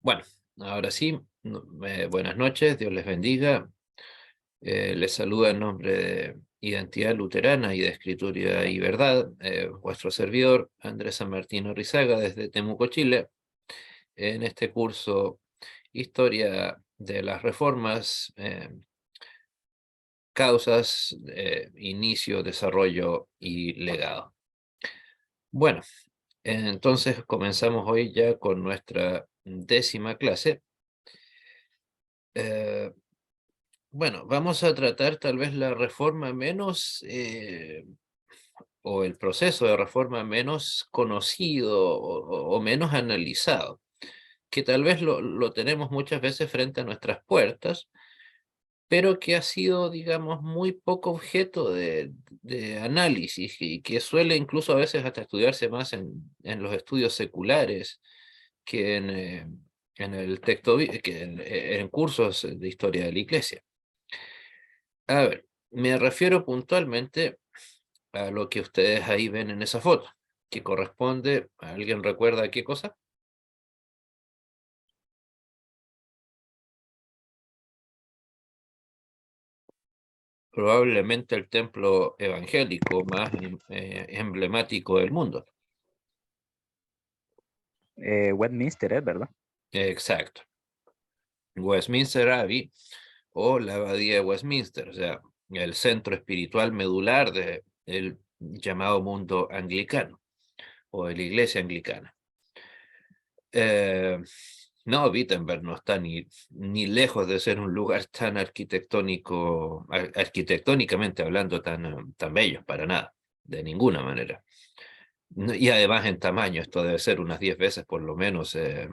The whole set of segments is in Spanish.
Bueno, ahora sí, buenas noches, Dios les bendiga. Les saluda en nombre de Identidad Luterana y de Escritura y Verdad, vuestro servidor Andrés San Martín Rizaga desde Temuco, Chile, en este curso Historia de las Reformas, Causas, Inicio, Desarrollo y Legado. Bueno, entonces comenzamos hoy ya con nuestra 10ª clase. Eh, Bueno, vamos a tratar tal vez la reforma menos, o el proceso de reforma menos conocido o menos analizado, que tal vez lo tenemos muchas veces frente a nuestras puertas, pero que ha sido, digamos, muy poco objeto de análisis y que suele incluso a veces hasta estudiarse más en los estudios seculares que en el texto, que en cursos de historia de la Iglesia. A ver, me refiero puntualmente a lo que ustedes ahí ven en esa foto, que corresponde, ¿alguien recuerda qué cosa? Probablemente el templo evangélico más emblemático del mundo. Westminster, ¿es verdad? Exacto. Westminster Abbey o la Abadía de Westminster, o sea, el centro espiritual medular del llamado mundo anglicano o de la iglesia anglicana. Eh, no, Wittenberg no está ni lejos de ser un lugar tan arquitectónico, arquitectónicamente hablando, tan bello, para nada, de ninguna manera. Y además en tamaño, esto debe ser unas 10 veces por lo menos eh,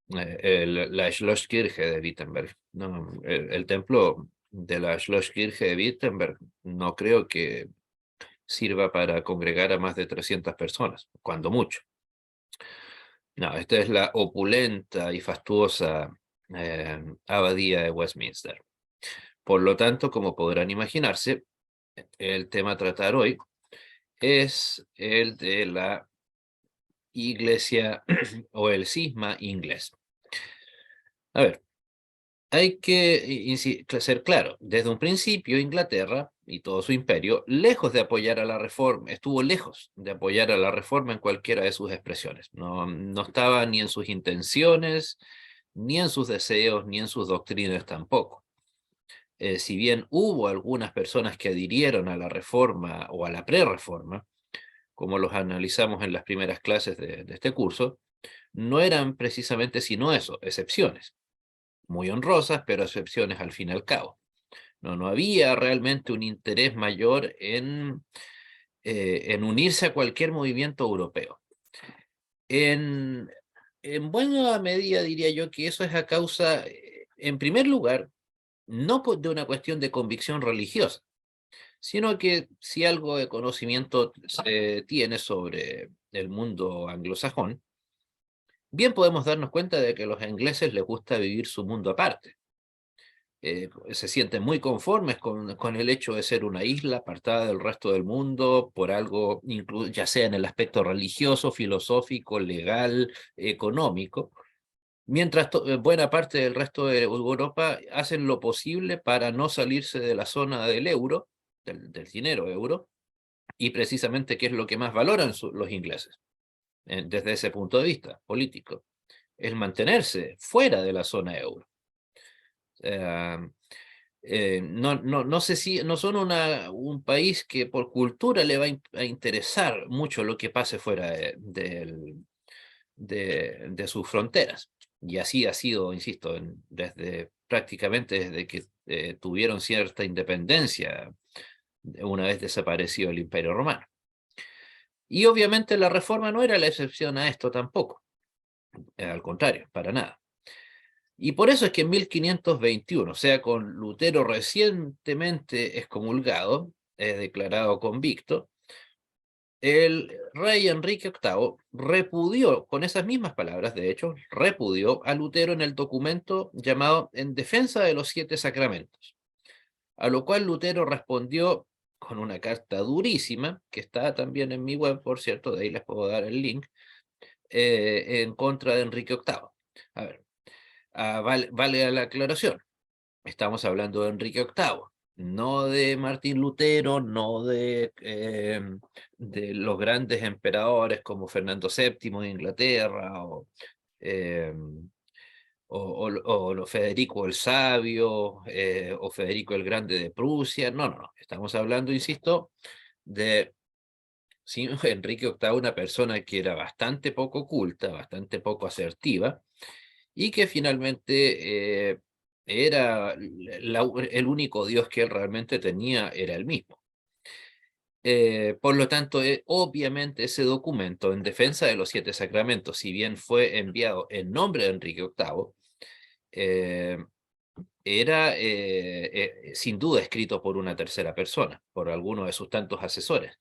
la Schlosskirche de Wittenberg. No, el templo de la Schlosskirche de Wittenberg no creo que sirva para congregar a más de 300 personas, cuando mucho. No, esta es la opulenta y fastuosa abadía de Westminster. Por lo tanto, como podrán imaginarse, el tema a tratar hoy es el de la iglesia o el cisma inglés. A ver, hay que ser claro, desde un principio Inglaterra y todo su imperio, lejos de apoyar a la reforma, estuvo lejos de apoyar a la reforma en cualquiera de sus expresiones. No estaba ni en sus intenciones, ni en sus deseos, ni en sus doctrinas tampoco. Si bien hubo algunas personas que adhirieron a la reforma o a la pre-reforma, como los analizamos en las primeras clases de este curso, no eran precisamente sino eso, excepciones, muy honrosas, pero excepciones al fin y al cabo. No había realmente un interés mayor en unirse a cualquier movimiento europeo. En, en buena medida diría yo que eso es a causa, en primer lugar, no de una cuestión de convicción religiosa, sino que si algo de conocimiento se tiene sobre el mundo anglosajón, bien podemos darnos cuenta de que a los ingleses les gusta vivir su mundo aparte. Se sienten muy conformes con el hecho de ser una isla apartada del resto del mundo por algo, ya sea en el aspecto religioso, filosófico, legal, económico, mientras buena parte del resto de Europa hacen lo posible para no salirse de la zona del euro, del dinero euro, y precisamente qué es lo que más valoran los ingleses, desde ese punto de vista político, es mantenerse fuera de la zona euro. Eh, no sé si no son un país que por cultura le va a interesar mucho lo que pase fuera de sus fronteras. Y así ha sido, insisto, desde prácticamente desde que tuvieron cierta independencia una vez desaparecido el Imperio Romano. Y obviamente la reforma no era la excepción a esto tampoco, al contrario, para nada. Y por eso es que en 1521, o sea, con Lutero recientemente excomulgado, declarado convicto, el rey Enrique VIII repudió, con esas mismas palabras, de hecho, repudió a Lutero en el documento llamado En defensa de los 7 sacramentos, a lo cual Lutero respondió con una carta durísima, que está también en mi web, por cierto, de ahí les puedo dar el link, en contra de Enrique VIII. A ver, vale la aclaración. Estamos hablando de Enrique VIII, no de Martín Lutero, no de los grandes emperadores como Fernando VII de Inglaterra em, o Federico el Sabio o Federico el Grande de Prusia. No, no, no. Estamos hablando, insisto, de sí, Enrique VIII, una persona que era bastante poco culta, bastante poco asertiva, y que finalmente era el único Dios que él realmente tenía era el mismo. Por lo tanto, obviamente ese documento en defensa de los 7 sacramentos, si bien fue enviado en nombre de Enrique VIII, eh, era sin duda escrito por una tercera persona, por alguno de sus tantos asesores.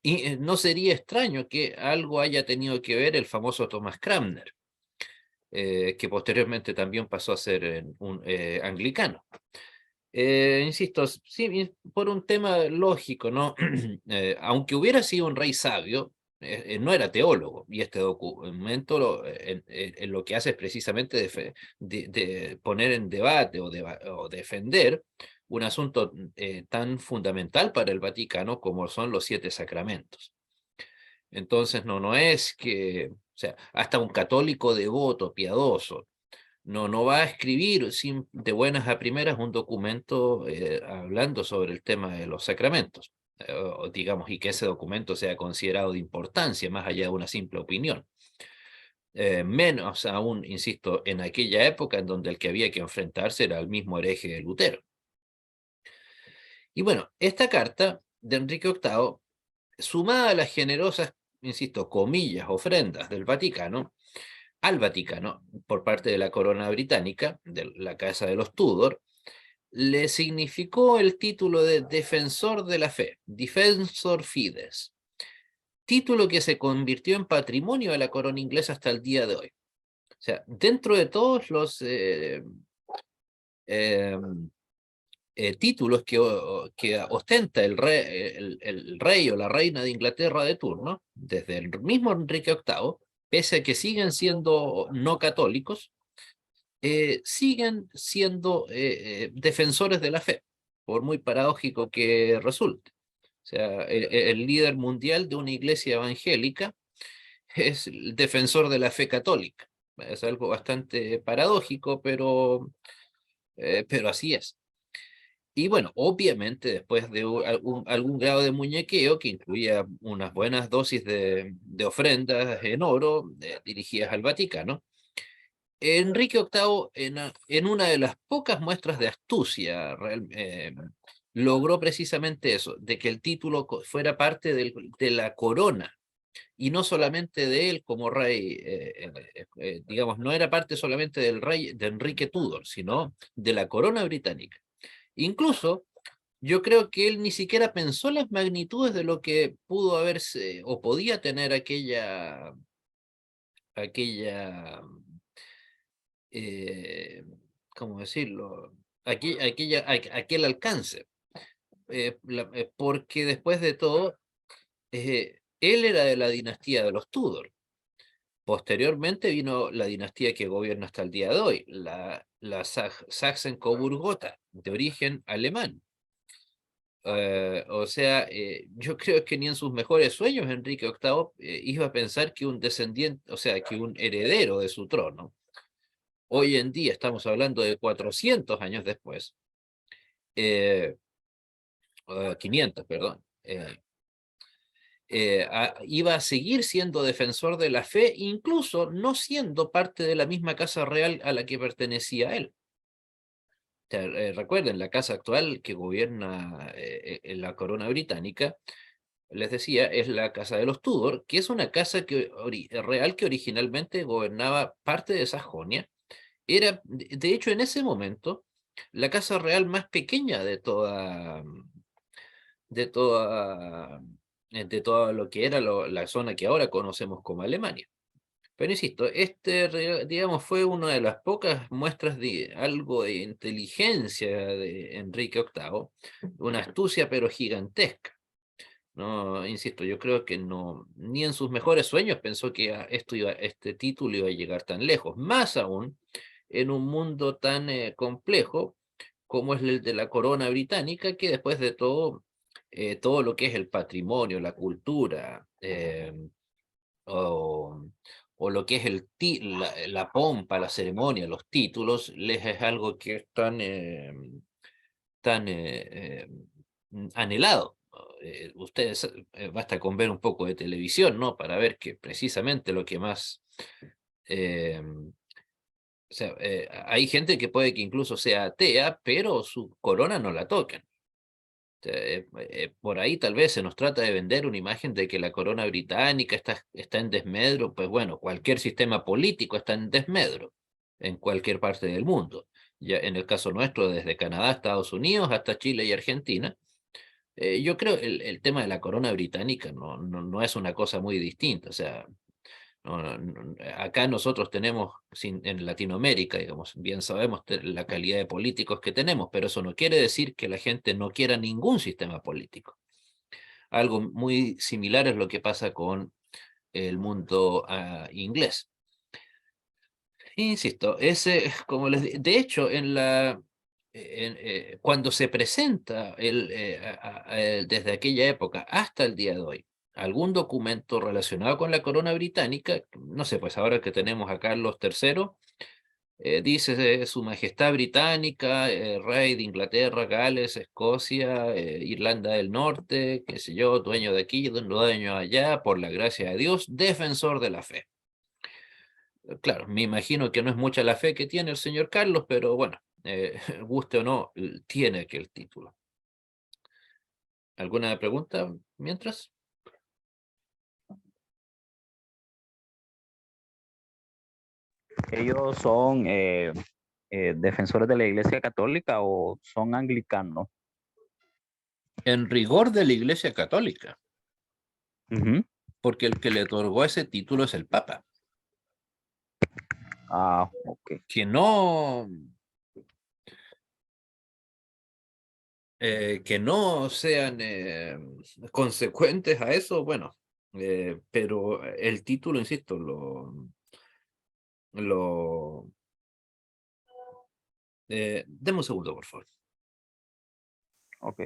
Y no sería extraño que algo haya tenido que ver el famoso Thomas Cranmer, que posteriormente también pasó a ser un anglicano. Insisto, sí, por un tema lógico, ¿no? Aunque hubiera sido un rey sabio, no era teólogo, y este documento en lo que hace es precisamente de poner en debate o defender un asunto tan fundamental para el Vaticano como son los 7 sacramentos. Entonces, no es que, o sea, hasta un católico devoto, piadoso, no va a escribir de buenas a primeras un documento hablando sobre el tema de los sacramentos, digamos, y que ese documento sea considerado de importancia más allá de una simple opinión. Menos aún, insisto, en aquella época en donde el que había que enfrentarse era el mismo hereje de Lutero. Y bueno, esta carta de Enrique VIII, sumada a las generosas, insisto, comillas, ofrendas del Vaticano, al Vaticano, por parte de la corona británica, de la Casa de los Tudor, le significó el título de Defensor de la Fe, Defensor Fides, título que se convirtió en patrimonio de la corona inglesa hasta el día de hoy. O sea, dentro de todos los eh, títulos que ostenta el rey o la reina de Inglaterra de turno, desde el mismo Enrique VIII, pese a que siguen siendo no católicos, siguen siendo defensores de la fe, por muy paradójico que resulte. O sea, el líder mundial de una iglesia evangélica es el defensor de la fe católica. Es algo bastante paradójico, pero así es. Y bueno, obviamente después de algún grado de muñequeo que incluía unas buenas dosis de ofrendas en oro dirigidas al Vaticano, Enrique VIII, en una de las pocas muestras de astucia, logró precisamente eso, de que el título fuera parte de la corona, y no solamente de él como rey, digamos, no era parte solamente del rey de Enrique Tudor, sino de la corona británica. Incluso, yo creo que él ni siquiera pensó las magnitudes de lo que pudo haberse o podía tener aquella eh, ¿cómo decirlo? Aquel alcance, porque después de todo, él era de la dinastía de los Tudor. Posteriormente vino la dinastía que gobierna hasta el día de hoy, la Sachsen-Coburg-Gotha, de origen alemán. O sea, yo creo que ni en sus mejores sueños Enrique VIII iba a pensar que un descendiente, o sea, que un heredero de su trono, hoy en día estamos hablando de 400 años después, 500, perdón, iba a seguir siendo defensor de la fe, incluso no siendo parte de la misma casa real a la que pertenecía él. O sea, recuerden, la casa actual que gobierna en la corona británica, les decía, es la casa de los Tudor, que es una casa real que originalmente gobernaba parte de Sajonia. Era, de hecho, en ese momento, la casa real más pequeña de toda, de todo lo que era la zona que ahora conocemos como Alemania. Pero insisto, digamos, fue una de las pocas muestras de algo de inteligencia de Enrique VIII, una astucia pero gigantesca, No, insisto, yo creo que no, ni en sus mejores sueños pensó que este título iba a llegar tan lejos, más aún en un mundo tan complejo como es el de la corona británica, que después de todo, todo lo que es el patrimonio, la cultura, o, o lo que es la pompa, la ceremonia, los títulos, les es algo que es tan anhelado. Ustedes, basta con ver un poco de televisión, ¿no? Para ver que precisamente lo que más... eh, o sea, hay gente que puede que incluso sea atea, pero su corona no la tocan. O sea, por ahí tal vez se nos trata de vender una imagen de que la corona británica está en desmedro. Pues bueno, cualquier sistema político está en desmedro en cualquier parte del mundo. Ya en el caso nuestro, desde Canadá, Estados Unidos, hasta Chile y Argentina. Yo creo el tema de la corona británica no es una cosa muy distinta. O sea, acá nosotros tenemos, en Latinoamérica, digamos, bien sabemos la calidad de políticos que tenemos, pero eso no quiere decir que la gente no quiera ningún sistema político. Algo muy similar es lo que pasa con el mundo inglés. Insisto, como de hecho, cuando se presenta desde aquella época hasta el día de hoy, algún documento relacionado con la corona británica, no sé, pues ahora que tenemos a Carlos III, dice Su Majestad Británica, Rey de Inglaterra, Gales, Escocia, Irlanda del Norte, qué sé yo, dueño de aquí, dueño allá, por la gracia de Dios, defensor de la fe. Claro, me imagino que no es mucha la fe que tiene el señor Carlos, pero bueno, guste o no, tiene aquel título. ¿Alguna pregunta mientras? ¿Ellos son defensores de la Iglesia Católica o son anglicanos? En rigor de la Iglesia Católica, Ujú. porque el que le otorgó ese título es el Papa. Ah, ok. Que no sean consecuentes a eso, bueno, pero el título, insisto, lo, deme un segundo, por favor. Ok.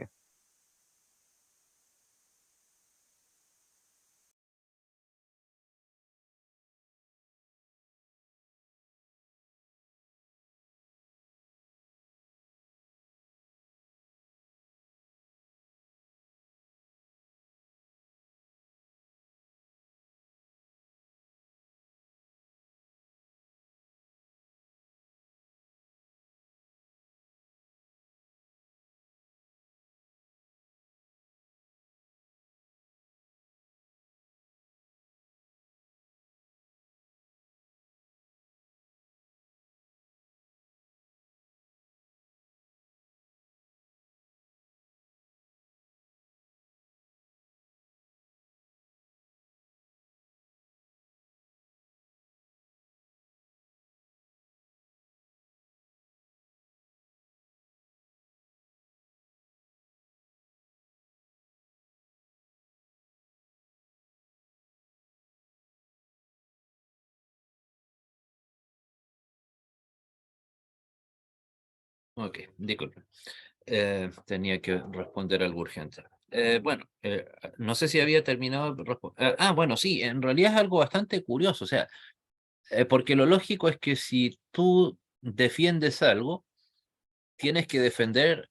Ok, disculpe. Tenía que responder algo urgente. Bueno, no sé si había terminado. Bueno, sí, en realidad es algo bastante curioso, o sea, porque lo lógico es que si tú defiendes algo, tienes que defender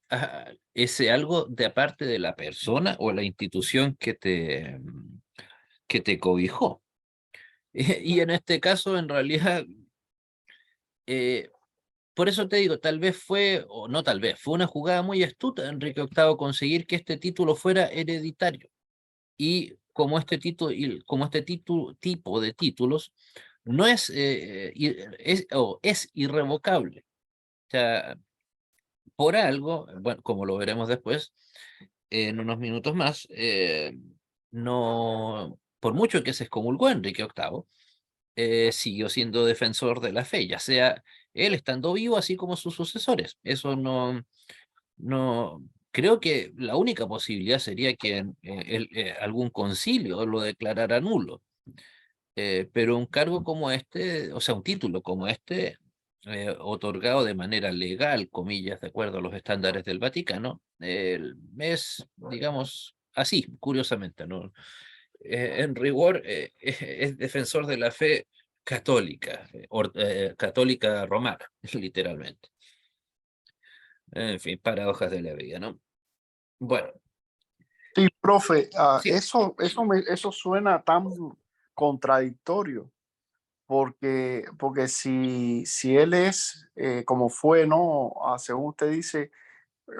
ese algo de aparte de la persona o la institución que te cobijó. Y en este caso, en realidad, eh, por eso te digo, tal vez fue, o no tal vez, fue una jugada muy astuta de Enrique VIII conseguir que este título fuera hereditario. Y como este título, tipo de títulos no es irrevocable. O sea, por algo, bueno, como lo veremos después, en unos minutos más, no, por mucho que se excomulgó Enrique VIII, siguió siendo defensor de la fe, ya sea él estando vivo, así como sus sucesores. Eso no, creo que la única posibilidad sería que algún concilio lo declarara nulo. Pero un cargo como este, o sea, un título como este, otorgado de manera legal, comillas, de acuerdo a los estándares del Vaticano, es, digamos, así, curiosamente, ¿no? En rigor, es defensor de la fe católica, católica romana, literalmente. En fin, paradojas de la vida, ¿no? Bueno, Sí, profe, sí. eso suena tan contradictorio, porque si él es, como fue, ¿no? Según usted dice,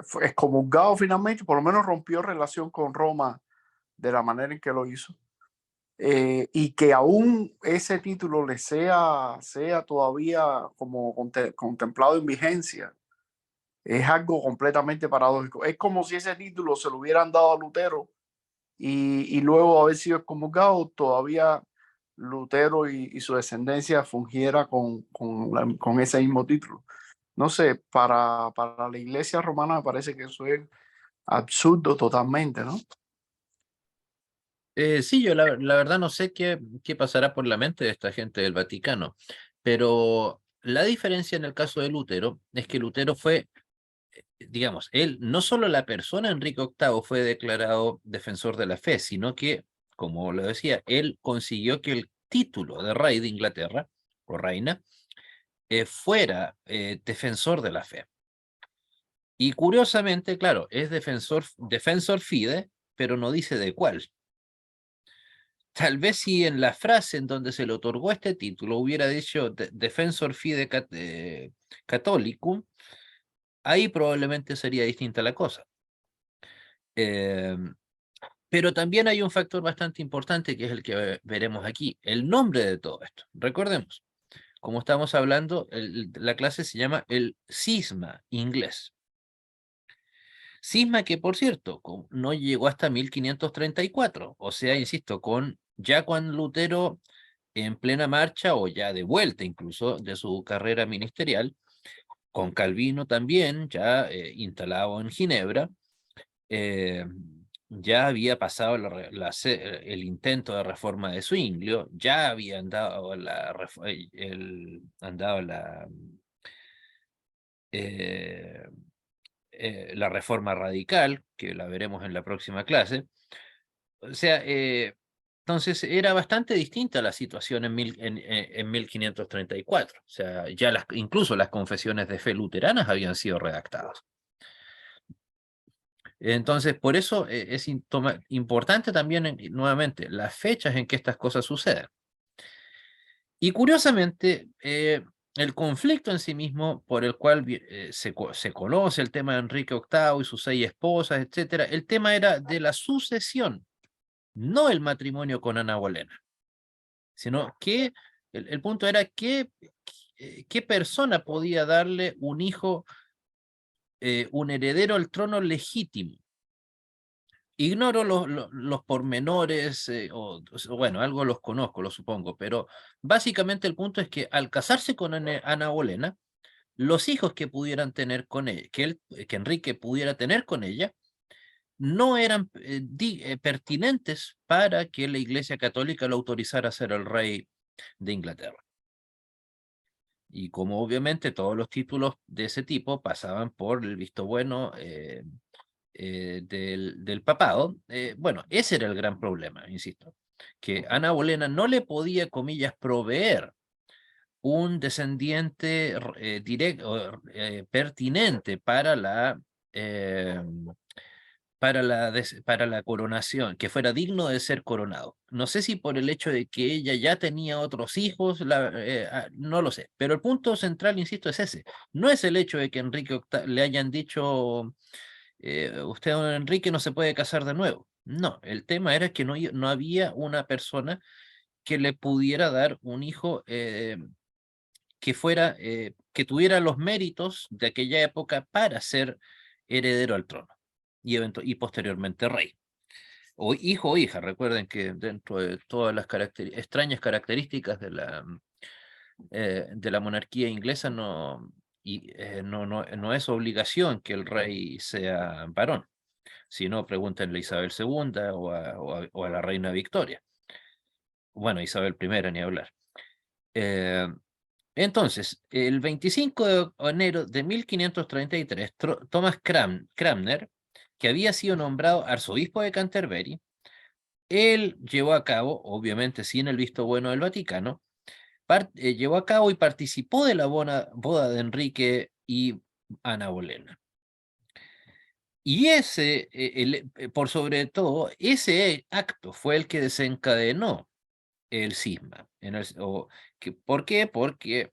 fue excomulgado finalmente, por lo menos rompió relación con Roma de la manera en que lo hizo, y que aún ese título le sea todavía como contemplado en vigencia, es algo completamente paradójico. Es como si ese título se lo hubieran dado a Lutero y luego haber sido excomulgado, todavía Lutero y su descendencia fungiera con ese mismo título. No sé, para la iglesia romana me parece que eso es absurdo totalmente, ¿no? Sí, yo la verdad no sé qué pasará por la mente de esta gente del Vaticano, pero la diferencia en el caso de Lutero es que Lutero fue, digamos, él, no solo la persona Enrique VIII fue declarado defensor de la fe, sino que, como lo decía, él consiguió que el título de rey de Inglaterra, o reina, fuera defensor de la fe. Y curiosamente, claro, es defensor fide, pero no dice de cuál. Tal vez si en la frase en donde se le otorgó este título hubiera dicho Defensor Fide Catholicum, ahí probablemente sería distinta la cosa. Eh, pero también hay un factor bastante importante que es el que veremos aquí, el nombre de todo esto. Recordemos, como estamos hablando, la clase se llama el cisma inglés. Cisma que, por cierto, no llegó hasta 1534, o sea, insisto, ya cuando Lutero en plena marcha o ya de vuelta incluso de su carrera ministerial, con Calvino también, ya instalado en Ginebra, eh, ya había pasado el intento de reforma de Zwinglio, ya había andado eh, la reforma radical, que la veremos en la próxima clase. O sea, entonces era bastante distinta la situación en 1534. O sea, ya incluso las confesiones de fe luteranas habían sido redactadas. Entonces, por eso es importante también, nuevamente, las fechas en que estas cosas suceden. Y curiosamente, el conflicto en sí mismo, por el cual se conoce el tema de Enrique VIII y sus 6 esposas, etcétera, el tema era de la sucesión, no el matrimonio con Ana Bolena, sino que el punto era qué persona podía darle un hijo, un heredero al trono legítimo. Ignoro los pormenores, bueno, algo los conozco, lo supongo, pero básicamente el punto es que al casarse con Ana Bolena, los hijos que pudieran tener con ella, que Enrique pudiera tener con ella, no eran pertinentes para que la Iglesia Católica lo autorizara a ser el rey de Inglaterra. Y como obviamente todos los títulos de ese tipo pasaban por el visto bueno del papado, bueno, ese era el gran problema, insisto, que Ana Bolena no le podía, comillas, proveer un descendiente directo, pertinente eh, para la coronación, que fuera digno de ser coronado. No sé si por el hecho de que ella ya tenía otros hijos, no lo sé, pero el punto central, insisto, es ese. No es el hecho de que Enrique VIII le hayan dicho, usted, don Enrique, no se puede casar de nuevo. No, el tema era que no había una persona que le pudiera dar un hijo que tuviera los méritos de aquella época para ser heredero al trono y posteriormente rey. O hijo o hija, recuerden que dentro de todas las extrañas características de la monarquía inglesa, no, no es obligación que el rey sea varón, sino pregúntenle a Isabel II o a la reina Victoria. Bueno, Isabel I, ni hablar. Entonces, el 25 de enero de 1533, Thomas Cranmer, que había sido nombrado arzobispo de Canterbury, él llevó a cabo, obviamente sin el visto bueno del Vaticano, llevó a cabo y participó de la boda de Enrique y Ana Bolena. Y por sobre todo, ese acto fue el que desencadenó el cisma. ¿Por qué? Porque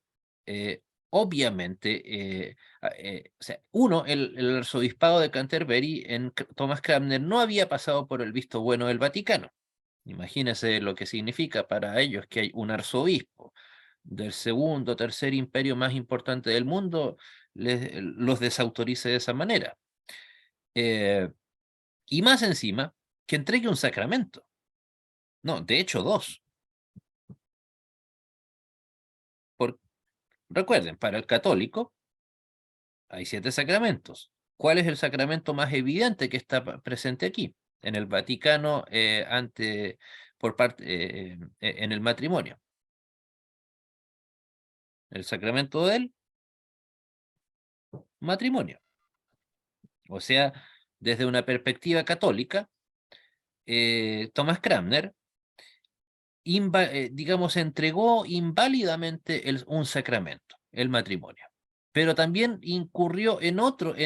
obviamente, o sea, el arzobispado de Canterbury en Thomas Cranmer no había pasado por el visto bueno del Vaticano. Imagínense lo que significa para ellos que hay un arzobispo del segundo, tercer imperio más importante del mundo, los desautorice de esa manera. Y más encima, que entregue un sacramento. No, de hecho, dos. Recuerden, para el católico hay 7 sacramentos. ¿Cuál es el sacramento más evidente que está presente aquí? En el Vaticano, en el matrimonio. El sacramento del matrimonio. O sea, desde una perspectiva católica, Thomas Cranmer, digamos, entregó inválidamente un sacramento, el matrimonio. Pero también incurrió en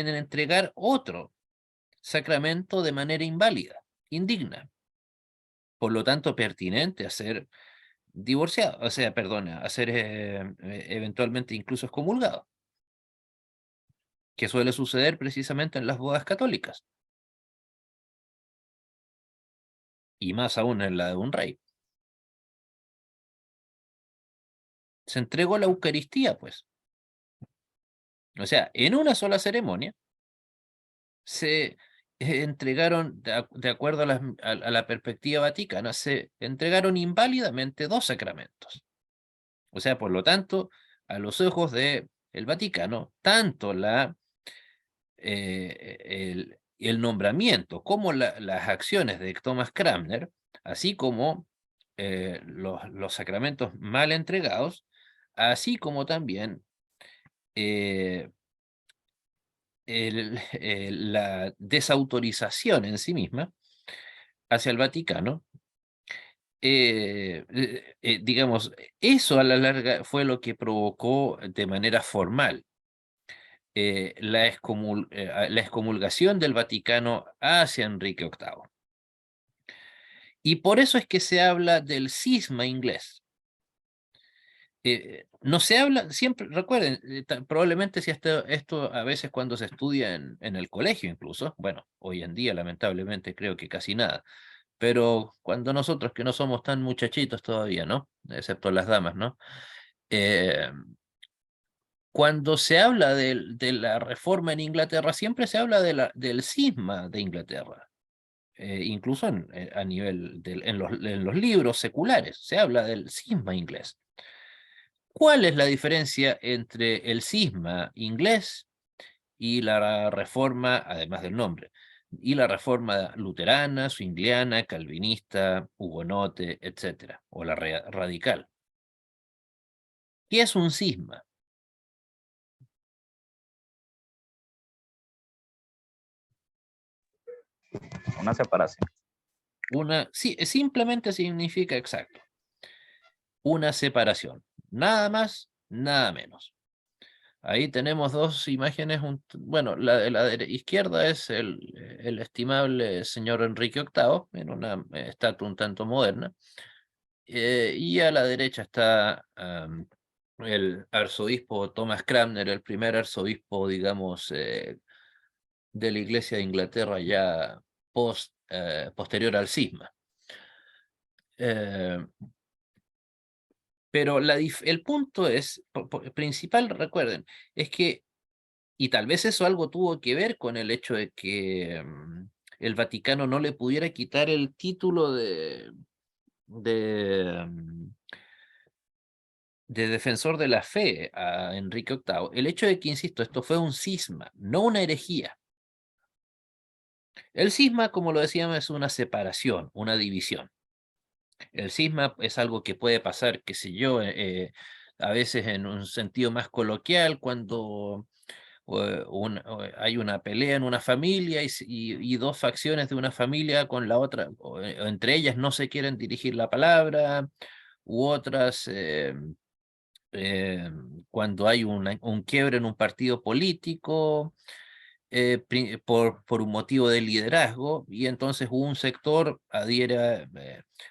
entregar otro sacramento de manera inválida, indigna, por lo tanto pertinente a ser divorciado, o sea, perdona, a ser eventualmente incluso excomulgado, que suele suceder precisamente en las bodas católicas, y más aún en la de un rey. Se entregó la Eucaristía, pues. O sea, en una sola ceremonia se entregaron, de acuerdo a la perspectiva vaticana, se entregaron inválidamente 2 sacramentos. O sea, por lo tanto, a los ojos del Vaticano, tanto el nombramiento como las acciones de Thomas Cranmer, así como los sacramentos mal entregados, así como también eh, la desautorización en sí misma hacia el Vaticano, digamos, eso a la larga fue lo que provocó de manera formal la excomulgación del Vaticano hacia Enrique VIII. Y por eso es que se habla del cisma inglés. No se habla, siempre, recuerden, probablemente si esto a veces cuando se estudia en el colegio incluso, bueno, hoy en día lamentablemente creo que casi nada, pero cuando nosotros que no somos tan muchachitos todavía, ¿no? Excepto las damas, ¿no? Eh, Cuando se habla de la reforma en Inglaterra, siempre se habla del cisma de Inglaterra. Incluso a nivel en los libros seculares, se habla del cisma inglés. ¿Cuál es la diferencia entre el cisma inglés y la reforma, además del nombre, y la reforma luterana, zwingliana, calvinista, hugonote, etcétera, o la radical? ¿Qué es un cisma? Una separación. Sí, simplemente significa exacto. Una separación. Nada más, nada menos. Ahí tenemos 2 imágenes. Bueno, la de la izquierda es el estimable señor Enrique VIII, en una estatua un tanto moderna. Y a la derecha está el arzobispo Thomas Cranmer, el primer arzobispo, digamos, de la Iglesia de Inglaterra ya posterior al cisma. Eh, pero el punto es, principal, recuerden, es que, y tal vez eso algo tuvo que ver con el hecho de que el Vaticano no le pudiera quitar el título de de defensor de la fe a Enrique VIII, el hecho de que, insisto, esto fue un cisma, no una herejía. El cisma, como lo decíamos, es una separación, una división. El cisma es algo que puede pasar, qué sé yo, a veces en un sentido más coloquial, cuando hay una pelea en una familia y dos facciones de una familia con la otra, o entre ellas no se quieren dirigir la palabra, u otras, cuando hay un quiebre en un partido político, por un motivo de liderazgo, y entonces un sector adhiere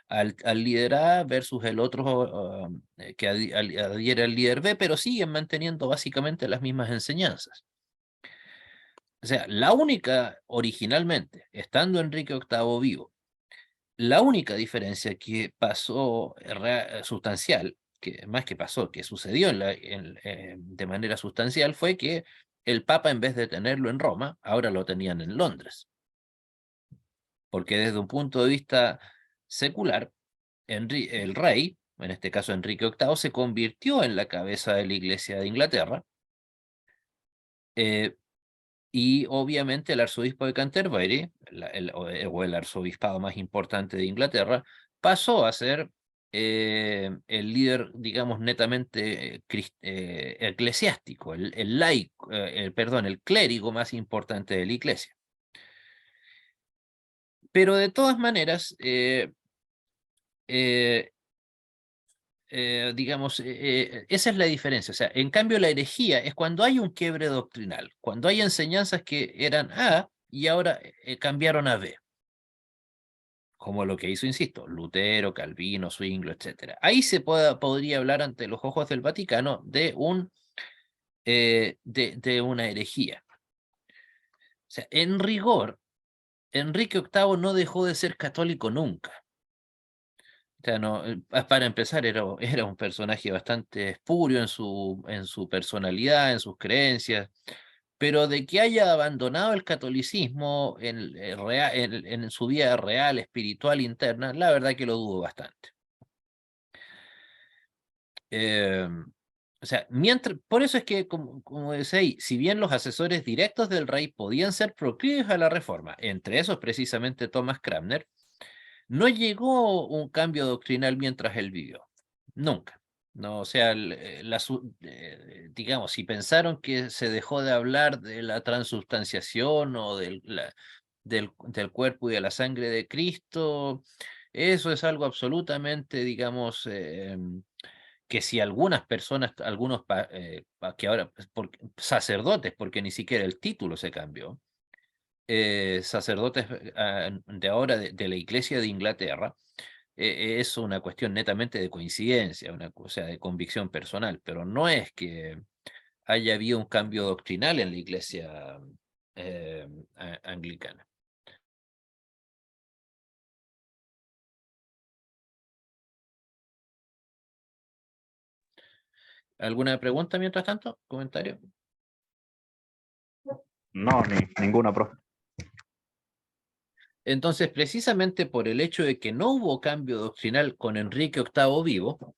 al líder A versus el otro que adhiere al líder B, pero siguen manteniendo básicamente las mismas enseñanzas. O sea, la única, originalmente, estando Enrique VIII vivo, la única diferencia que pasó sustancial, que más que pasó, que sucedió de manera sustancial, fue que el Papa, en vez de tenerlo en Roma, ahora lo tenían en Londres. Porque desde un punto de vista secular, el rey, en este caso Enrique VIII, se convirtió en la cabeza de la Iglesia de Inglaterra, y obviamente el arzobispo de Canterbury, o el arzobispado más importante de Inglaterra, pasó a ser el líder, digamos, netamente eclesiástico, el laico, perdón, el clérigo más importante de la Iglesia. Pero de todas maneras, digamos, esa es la diferencia. O sea, en cambio la herejía es cuando hay un quiebre doctrinal, cuando hay enseñanzas que eran A y ahora cambiaron a B, como lo que hizo, insisto, Lutero, Calvino, Zwingli, etc. Ahí podría hablar ante los ojos del Vaticano de una herejía. O sea, en rigor, Enrique VIII no dejó de ser católico nunca. O sea, no, para empezar, era un personaje bastante espurio en su personalidad, en sus creencias, pero de que haya abandonado el catolicismo en su vida real, espiritual, interna, la verdad que lo dudo bastante. O sea, por eso es que, como decía ahí, si bien los asesores directos del rey podían ser proclives a la reforma, entre esos precisamente Thomas Cranmer, no llegó un cambio doctrinal mientras él vivió. Nunca. No, o sea, digamos, si pensaron que se dejó de hablar de la transubstanciación o del cuerpo y de la sangre de Cristo, eso es algo absolutamente, digamos, que si algunas personas, que ahora, sacerdotes, porque ni siquiera el título se cambió, sacerdotes de ahora de la Iglesia de Inglaterra, es una cuestión netamente de coincidencia, una cosa de convicción personal, pero no es que haya habido un cambio doctrinal en la Iglesia anglicana. ¿Alguna pregunta mientras tanto? ¿Comentario? No, ninguna, profe. Entonces, precisamente por el hecho de que no hubo cambio doctrinal con Enrique VIII vivo,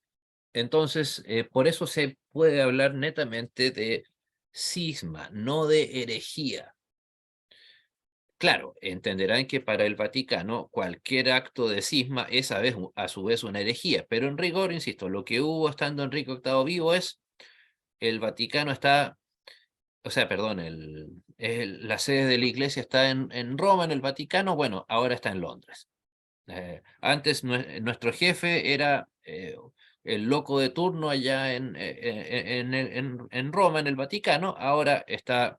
entonces por eso se puede hablar netamente de cisma, no de herejía. Claro, entenderán que para el Vaticano cualquier acto de cisma es a su vez una herejía, pero en rigor, insisto, lo que hubo estando Enrique VIII vivo es el Vaticano está, o sea, perdón, la sede de la Iglesia está en Roma, en el Vaticano, bueno, ahora está en Londres. Antes nuestro jefe era el loco de turno allá en Roma, en el Vaticano, ahora está,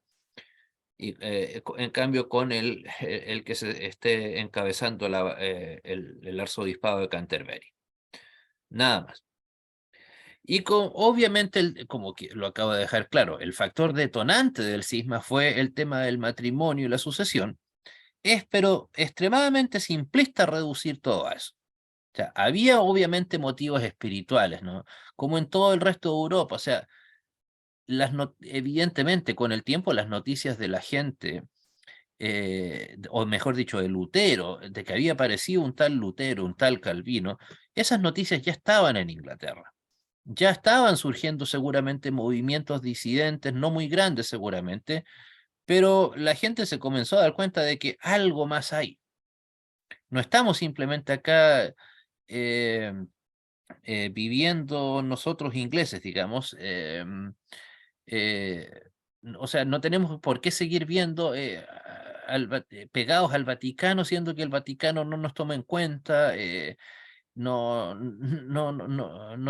en cambio, con el que se esté encabezando el arzobispado de Canterbury. Nada más. Y obviamente, como que lo acabo de dejar claro, el factor detonante del cisma fue el tema del matrimonio y la sucesión. Es pero extremadamente simplista reducir todo a eso. O sea, había obviamente motivos espirituales, ¿no? Como en todo el resto de Europa. O sea, evidentemente con el tiempo las noticias de la gente, o mejor dicho, de Lutero, de que había aparecido un tal Lutero, un tal Calvino, esas noticias ya estaban en Inglaterra. ya estaban surgiendo seguramente movimientos disidentes, no muy grandes seguramente, pero la gente se comenzó a dar cuenta de que algo más hay. No estamos simplemente acá eh, viviendo nosotros ingleses, digamos. Eh, o sea, no tenemos por qué seguir viendo pegados al Vaticano, siendo que el Vaticano no nos toma en cuenta, no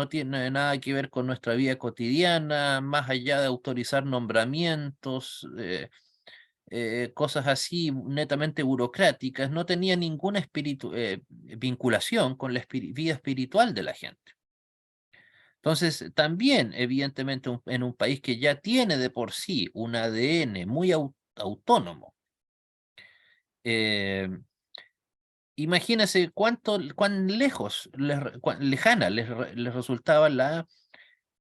tiene nada que ver con nuestra vida cotidiana, más allá de autorizar nombramientos, cosas así netamente burocráticas, no tenía ninguna vinculación con la vida espiritual de la gente. Entonces, también, evidentemente, en un país que ya tiene de por sí un ADN muy autónomo, imagínense cuán lejos, cuán lejana les resultaba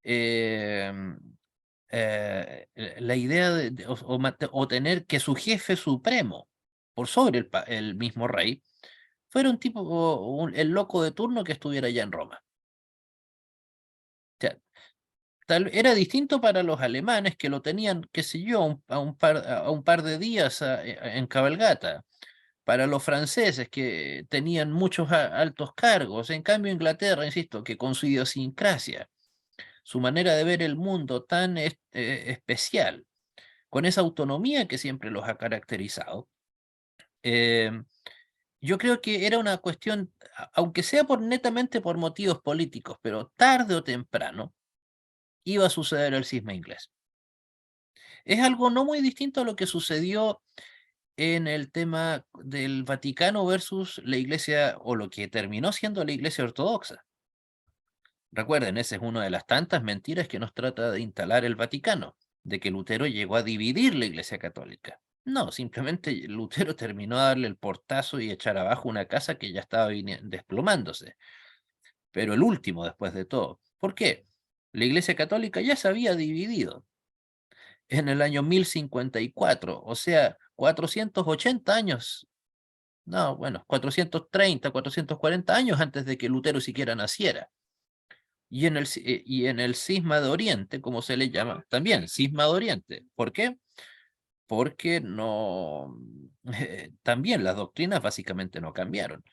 eh, la idea o tener que su jefe supremo, por sobre el mismo rey, fuera un tipo, el loco de turno que estuviera allá en Roma. O sea, era distinto para los alemanes que lo tenían, qué sé yo, a un par de días en cabalgata. Para los franceses que tenían muchos altos cargos. En cambio, Inglaterra, insisto, que con su idiosincrasia, su manera de ver el mundo tan especial, con esa autonomía que siempre los ha caracterizado, eh, yo creo que era una cuestión, aunque sea netamente por motivos políticos, pero tarde o temprano iba a suceder el cisma inglés. Es algo no muy distinto a lo que sucedió en el tema del Vaticano versus la Iglesia, o lo que terminó siendo la Iglesia Ortodoxa. Recuerden, esa es una de las tantas mentiras que nos trata de instalar el Vaticano, de que Lutero llegó a dividir la Iglesia Católica. No, simplemente Lutero terminó a darle el portazo y echar abajo una casa que ya estaba desplomándose. Pero el último después de todo. ¿Por qué? La Iglesia Católica ya se había dividido en el año 1054, o sea, 480 años, no, bueno, 430, 440 años antes de que Lutero siquiera naciera. Y en el cisma de Oriente, como se le llama, también cisma de Oriente. ¿Por qué? Porque no, también las doctrinas básicamente no cambiaron,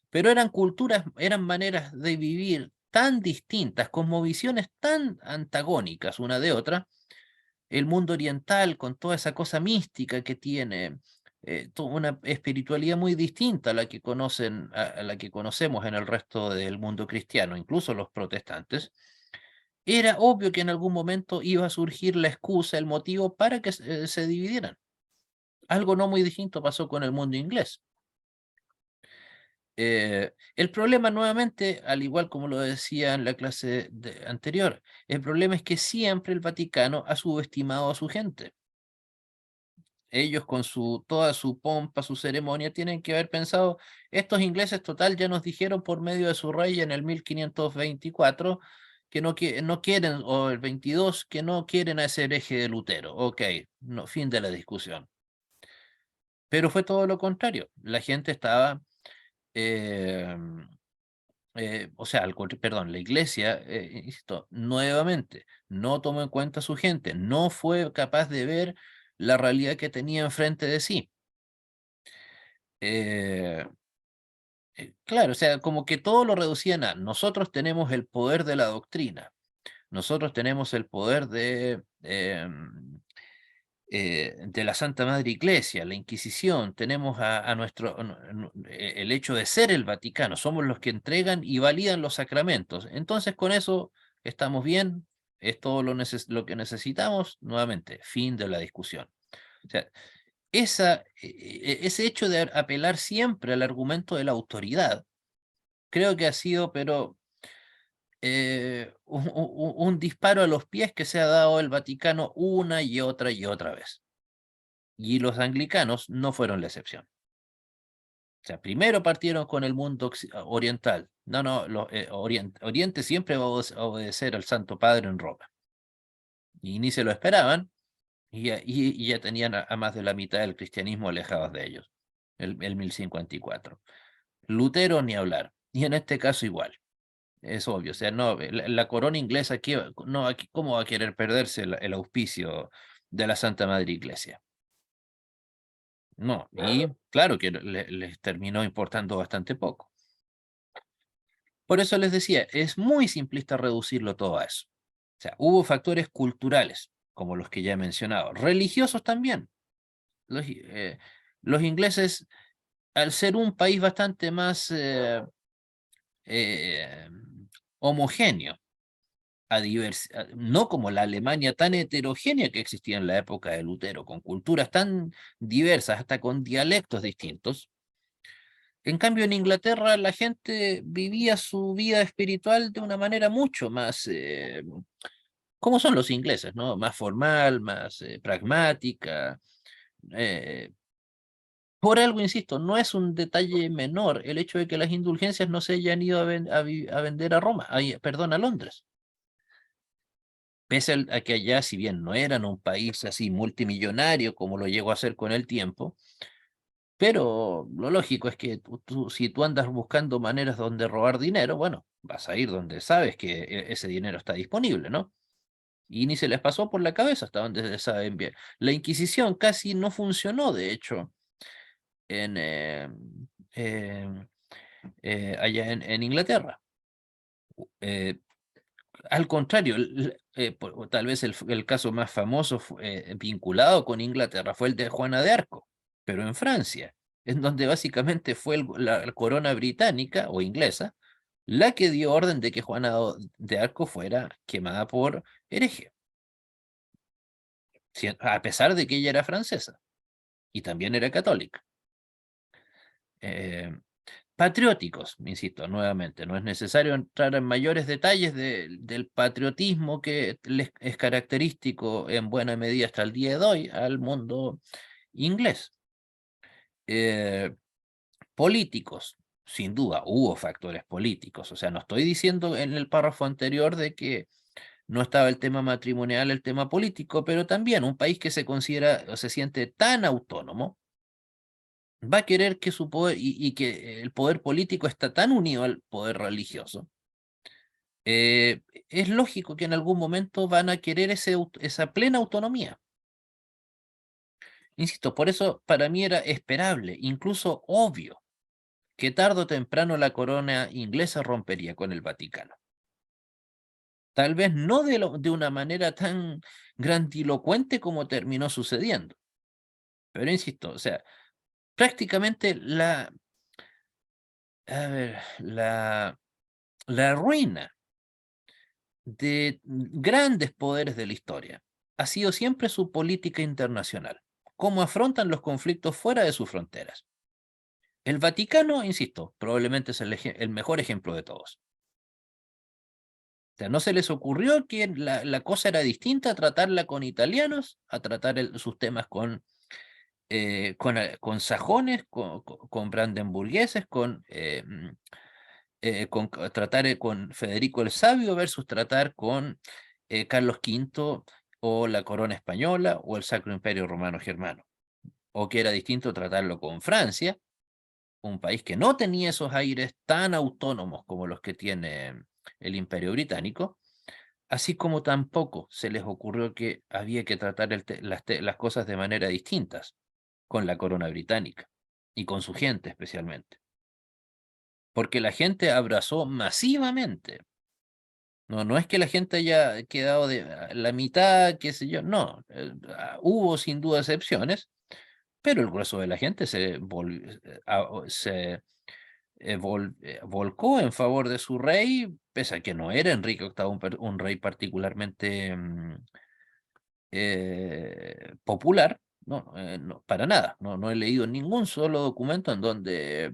pero eran culturas, eran maneras de vivir tan distintas, cosmovisiones tan antagónicas una de otra. El mundo oriental, con toda esa cosa mística que tiene, una espiritualidad muy distinta a la que a la que conocemos en el resto del mundo cristiano, incluso los protestantes. Era obvio que en algún momento iba a surgir la excusa, el motivo para que se dividieran. Algo no muy distinto pasó con el mundo inglés. El problema nuevamente, al igual como lo decía en la clase anterior, el problema es que siempre el Vaticano ha subestimado a su gente. Ellos con toda su pompa, su ceremonia, tienen que haber pensado, estos ingleses total ya nos dijeron por medio de su rey en el 1524 que no quieren, o el 22, que no quieren a ese hereje de Lutero. Ok, no, fin de la discusión. Pero fue todo lo contrario. La gente estaba, eh, o sea, perdón, la iglesia, insisto, nuevamente, no tomó en cuenta a su gente, no fue capaz de ver la realidad que tenía enfrente de sí. Eh, claro, o sea, como que todo lo reducían a nosotros tenemos el poder de la doctrina, nosotros tenemos el poder de la Santa Madre Iglesia, la Inquisición, tenemos a el hecho de ser el Vaticano, somos los que entregan y validan los sacramentos. Entonces, con eso estamos bien, es todo lo que necesitamos, nuevamente, fin de la discusión. O sea, ese hecho de apelar siempre al argumento de la autoridad, creo que ha sido, pero un disparo a los pies que se ha dado el Vaticano una y otra vez. Y los anglicanos no fueron la excepción. O sea, primero partieron con el mundo oriental. No, Oriente siempre va a obedecer al Santo Padre en Roma. Y ni se lo esperaban, y ya tenían a más de la mitad del cristianismo alejados de ellos, el 1054. Lutero ni hablar, y en este caso igual. Es obvio, o sea, no, la corona inglesa, no, aquí, ¿cómo va a querer perderse el auspicio de la Santa Madre Iglesia? No, y claro que les terminó importando bastante poco. Por eso les decía, es muy simplista reducirlo todo a eso. O sea, hubo factores culturales, como los que ya he mencionado, religiosos también. Los ingleses, al ser un país bastante más eh, homogéneo, no como la Alemania tan heterogénea que existía en la época de Lutero, con culturas tan diversas, hasta con dialectos distintos. En cambio, en Inglaterra la gente vivía su vida espiritual de una manera mucho más, como son los ingleses, ¿no? Más formal, más pragmática. eh, por algo, insisto, no es un detalle menor el hecho de que las indulgencias no se hayan ido a vender a Roma, perdón, a Londres. Pese a que allá, si bien no eran un país así multimillonario como lo llegó a ser con el tiempo, pero lo lógico es que si tú andas buscando maneras donde robar dinero, bueno, vas a ir donde sabes que ese dinero está disponible, ¿no? Y ni se les pasó por la cabeza hasta donde se saben bien. La Inquisición casi no funcionó, de hecho, en, eh, allá en Inglaterra. Eh, Al contrario, tal vez el caso más famoso vinculado con Inglaterra fue el de Juana de Arco, pero en Francia, en donde básicamente fue la corona británica o inglesa la que dio orden de que Juana de Arco fuera quemada por hereje, a pesar de que ella era francesa y también era católica. Eh, Patrióticos, insisto, nuevamente, no es necesario entrar en mayores detalles del patriotismo que les es característico en buena medida hasta el día de hoy al mundo inglés. Políticos, sin duda, hubo factores políticos, o sea, no estoy diciendo en el párrafo anterior de que no estaba el tema matrimonial, el tema político, pero también un país que se considera o se siente tan autónomo va a querer que su poder y que el poder político está tan unido al poder religioso, es lógico que en algún momento van a querer esa plena autonomía. Insisto, por eso para mí era esperable, incluso obvio, que tarde o temprano la corona inglesa rompería con el Vaticano. Tal vez no de una manera tan grandilocuente como terminó sucediendo. Pero insisto, o sea, prácticamente a ver, la ruina de grandes poderes de la historia ha sido siempre su política internacional, cómo afrontan los conflictos fuera de sus fronteras. El Vaticano, insisto, probablemente es el mejor ejemplo de todos. O sea, no se les ocurrió que la cosa era distinta a tratarla con italianos, a tratar sus temas con sajones, con brandenburgueses, tratar con Federico el Sabio versus tratar con Carlos V o la corona española o el Sacro Imperio Romano Germano. O que era distinto tratarlo con Francia, un país que no tenía esos aires tan autónomos como los que tiene el Imperio Británico, así como tampoco se les ocurrió que había que tratar las cosas de manera distintas con la corona británica y con su gente especialmente. Porque la gente abrazó masivamente. No es que la gente haya quedado de la mitad, qué sé yo, no. Hubo sin duda excepciones, pero el grueso de la gente se volcó en favor de su rey, pese a que no era Enrique VIII un rey particularmente popular, no, para nada. No he leído ningún solo documento en donde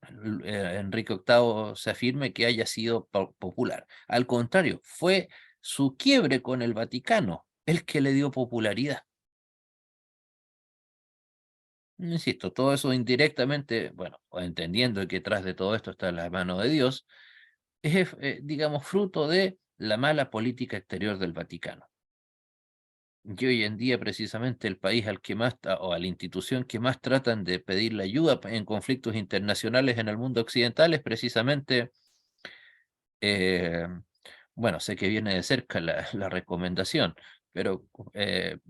Enrique VIII se afirme que haya sido popular. Al contrario, fue su quiebre con el Vaticano el que le dio popularidad. Insisto, todo eso indirectamente, bueno, o entendiendo que tras de todo esto está la mano de Dios, es, digamos, fruto de la mala política exterior del Vaticano. Y hoy en día, precisamente, el país al que más, o a la institución que más tratan de pedirle ayuda en conflictos internacionales en el mundo occidental es precisamente Bueno, sé que viene de cerca la recomendación, pero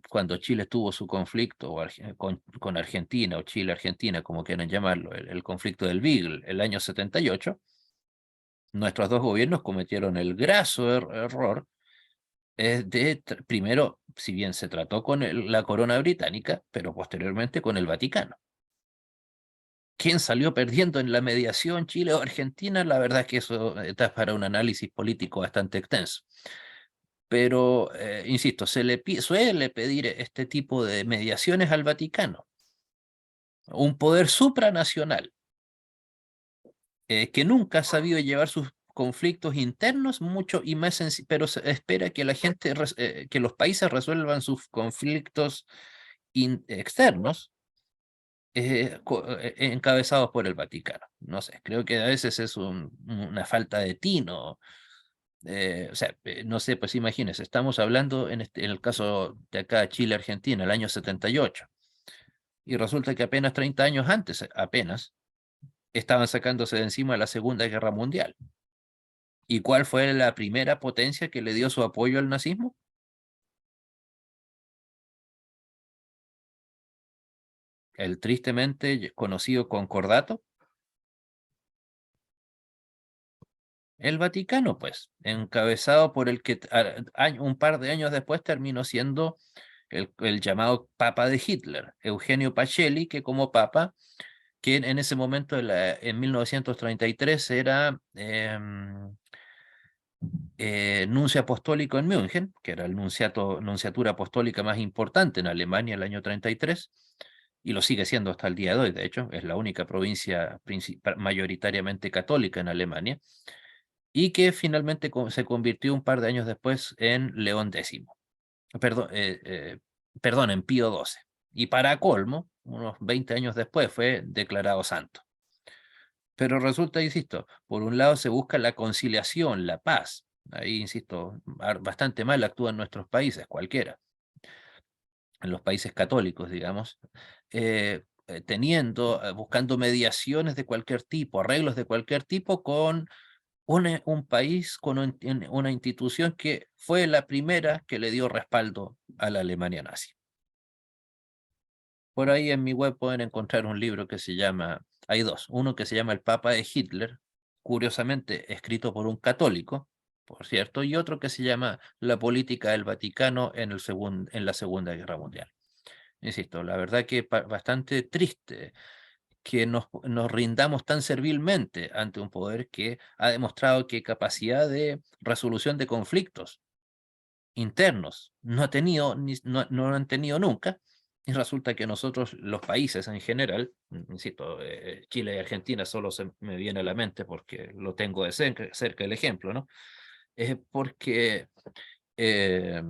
cuando Chile tuvo su conflicto con Argentina, o Chile-Argentina, como quieran llamarlo, el conflicto del Beagle, el año 78, nuestros dos gobiernos cometieron el graso error primero, si bien se trató con la corona británica, pero posteriormente con el Vaticano. ¿Quién salió perdiendo en la mediación, Chile o Argentina? La verdad es que eso está para un análisis político bastante extenso. Pero, insisto, suele pedir este tipo de mediaciones al Vaticano, un poder supranacional que nunca ha sabido llevar sus conflictos internos mucho y más pero se espera que la gente, que los países resuelvan sus conflictos externos encabezados por el Vaticano. No sé, creo que a veces es una falta de tino. O sea, no sé, pues imagínense, estamos hablando en el caso de acá, Chile-Argentina, el año 78, y resulta que apenas 30 años antes, apenas, estaban sacándose de encima la Segunda Guerra Mundial. ¿Y cuál fue la primera potencia que le dio su apoyo al nazismo? El tristemente conocido Concordato. El Vaticano, pues, encabezado por el que un par de años después terminó siendo el llamado Papa de Hitler, Eugenio Pacelli, que como Papa, que en ese momento, en 1933, era nuncio apostólico en München, que era el nunciatura apostólica más importante en Alemania el año 33, y lo sigue siendo hasta el día de hoy, de hecho, es la única provincia mayoritariamente católica en Alemania, y que finalmente se convirtió un par de años después en León X, perdón, en Pío XII. Y para colmo, unos 20 años después fue declarado santo. Pero resulta, insisto, por un lado se busca la conciliación, la paz. Ahí, insisto, bastante mal actúan nuestros países, cualquiera, en los países católicos, digamos, buscando mediaciones de cualquier tipo, arreglos de cualquier tipo con un país, con una institución que fue la primera que le dio respaldo a la Alemania nazi. Por ahí en mi web pueden encontrar un libro que se llama, hay dos, uno que se llama El Papa de Hitler, curiosamente escrito por un católico, por cierto, y otro que se llama La política del Vaticano en la Segunda Guerra Mundial. Insisto, la verdad que bastante triste que nos rindamos tan servilmente ante un poder que ha demostrado que capacidad de resolución de conflictos internos no ha tenido, no lo han tenido nunca, y resulta que nosotros, los países en general, insisto, Chile y Argentina solo se me viene a la mente porque lo tengo de cerca el ejemplo, ¿no? Porque, eh,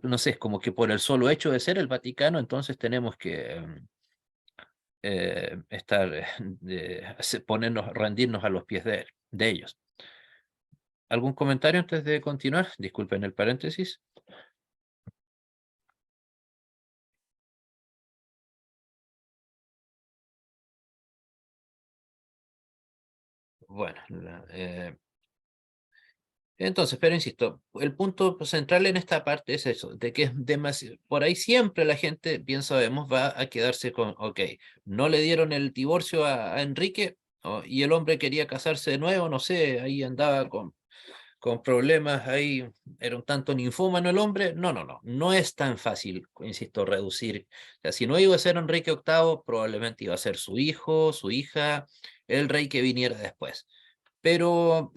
no sé, es como que por el solo hecho de ser el Vaticano, entonces tenemos que rendirnos a los pies de ellos. ¿Algún comentario antes de continuar? Disculpen el paréntesis. Bueno, entonces, pero insisto, el punto central en esta parte es eso, de que es demasiado, por ahí siempre la gente, bien sabemos, va a quedarse con, ok, no le dieron el divorcio a Enrique, y el hombre quería casarse de nuevo, no sé, ahí andaba con problemas, ahí era un tanto ninfómano el hombre. No, no, no, no es tan fácil, insisto, reducir. O sea, si no iba a ser Enrique VIII, probablemente iba a ser su hijo, su hija, el rey que viniera después. Pero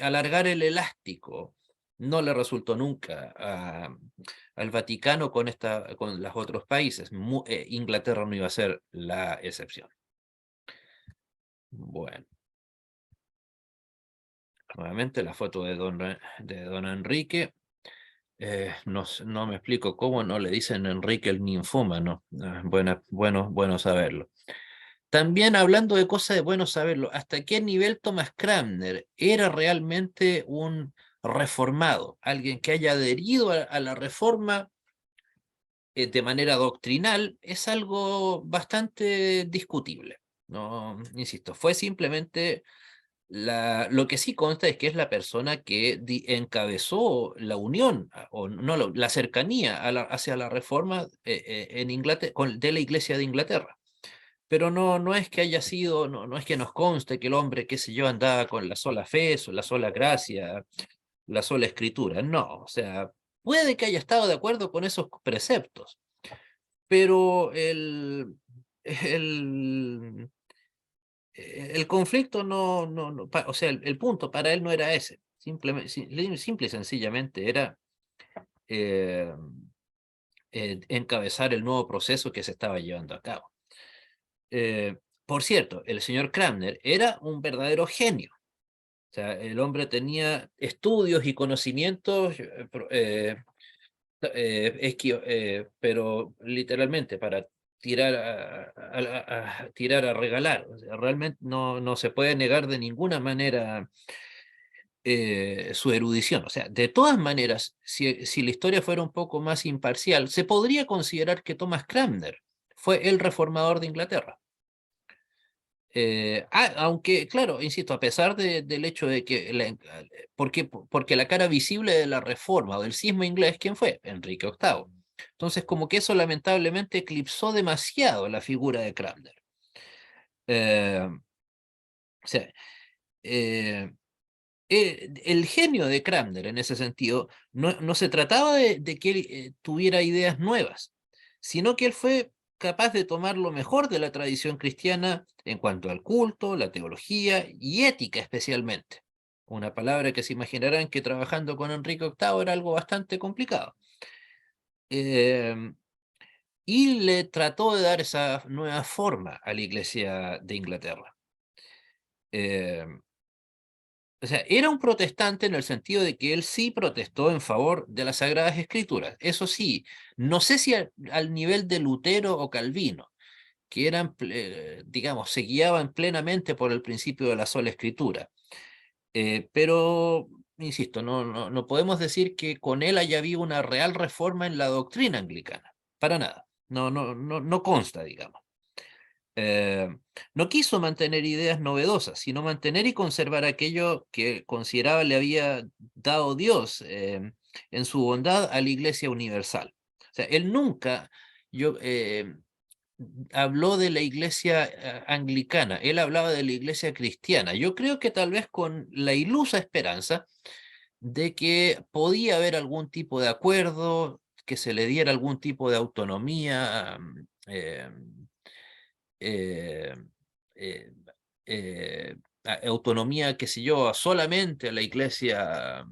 alargar el elástico no le resultó nunca al Vaticano con los otros países. Inglaterra no iba a ser la excepción. Bueno, nuevamente la foto de don Enrique. No me explico cómo no le dicen Enrique el ninfómano. Bueno saberlo. También hablando de cosas de bueno saberlo, ¿hasta qué nivel Thomas Cranmer era realmente un reformado? Alguien que haya adherido a la reforma de manera doctrinal es algo bastante discutible. No, insisto, fue simplemente Lo que sí consta es que es la persona que encabezó la unión, o no, la cercanía hacia la reforma en Inglaterra, de la Iglesia de Inglaterra. Pero no es que haya sido, no es que nos conste que el hombre, qué sé yo, andaba con la sola fe, la sola gracia, la sola escritura. No, o sea, puede que haya estado de acuerdo con esos preceptos, pero el, el conflicto o sea, el punto para él no era ese. Simplemente, simple y sencillamente era eh, encabezar el nuevo proceso que se estaba llevando a cabo. Por cierto, el señor Cranmer era un verdadero genio. O sea, el hombre tenía estudios y conocimientos, pero literalmente para tirar tirar a regalar. O sea, realmente no se puede negar de ninguna manera su erudición. O sea, de todas maneras, si la historia fuera un poco más imparcial, se podría considerar que Thomas Cranmer fue el reformador de Inglaterra. Aunque, claro, insisto, a pesar del hecho de que, porque la cara visible de la reforma o del cisma inglés, ¿quién fue? Enrique VIII. Entonces, como que eso lamentablemente eclipsó demasiado la figura de Cranmer. O sea, eh, el genio de Cranmer en ese sentido no se trataba de que él tuviera ideas nuevas, sino que él fue capaz de tomar lo mejor de la tradición cristiana en cuanto al culto, la teología y ética especialmente. Una palabra que se imaginarán que trabajando con Enrique VIII era algo bastante complicado. Y le trató de dar esa nueva forma a la Iglesia de Inglaterra. O sea, era un protestante en el sentido de que él sí protestó en favor de las Sagradas Escrituras. Eso sí, no sé si al nivel de Lutero o Calvino, que eran, digamos, se guiaban plenamente por el principio de la sola Escritura. Pero, insisto, no podemos decir que con él haya habido una real reforma en la doctrina anglicana. Para nada. No consta, digamos. Eh, no quiso mantener ideas novedosas, sino mantener y conservar aquello que consideraba le había dado Dios en su bondad a la Iglesia Universal. O sea, él nunca habló de la Iglesia anglicana, él hablaba de la Iglesia cristiana. Yo creo que tal vez con la ilusa esperanza de que podía haber algún tipo de acuerdo, que se le diera algún tipo de autonomía. Eh, eh, Autonomía, qué sé yo, solamente a la Iglesia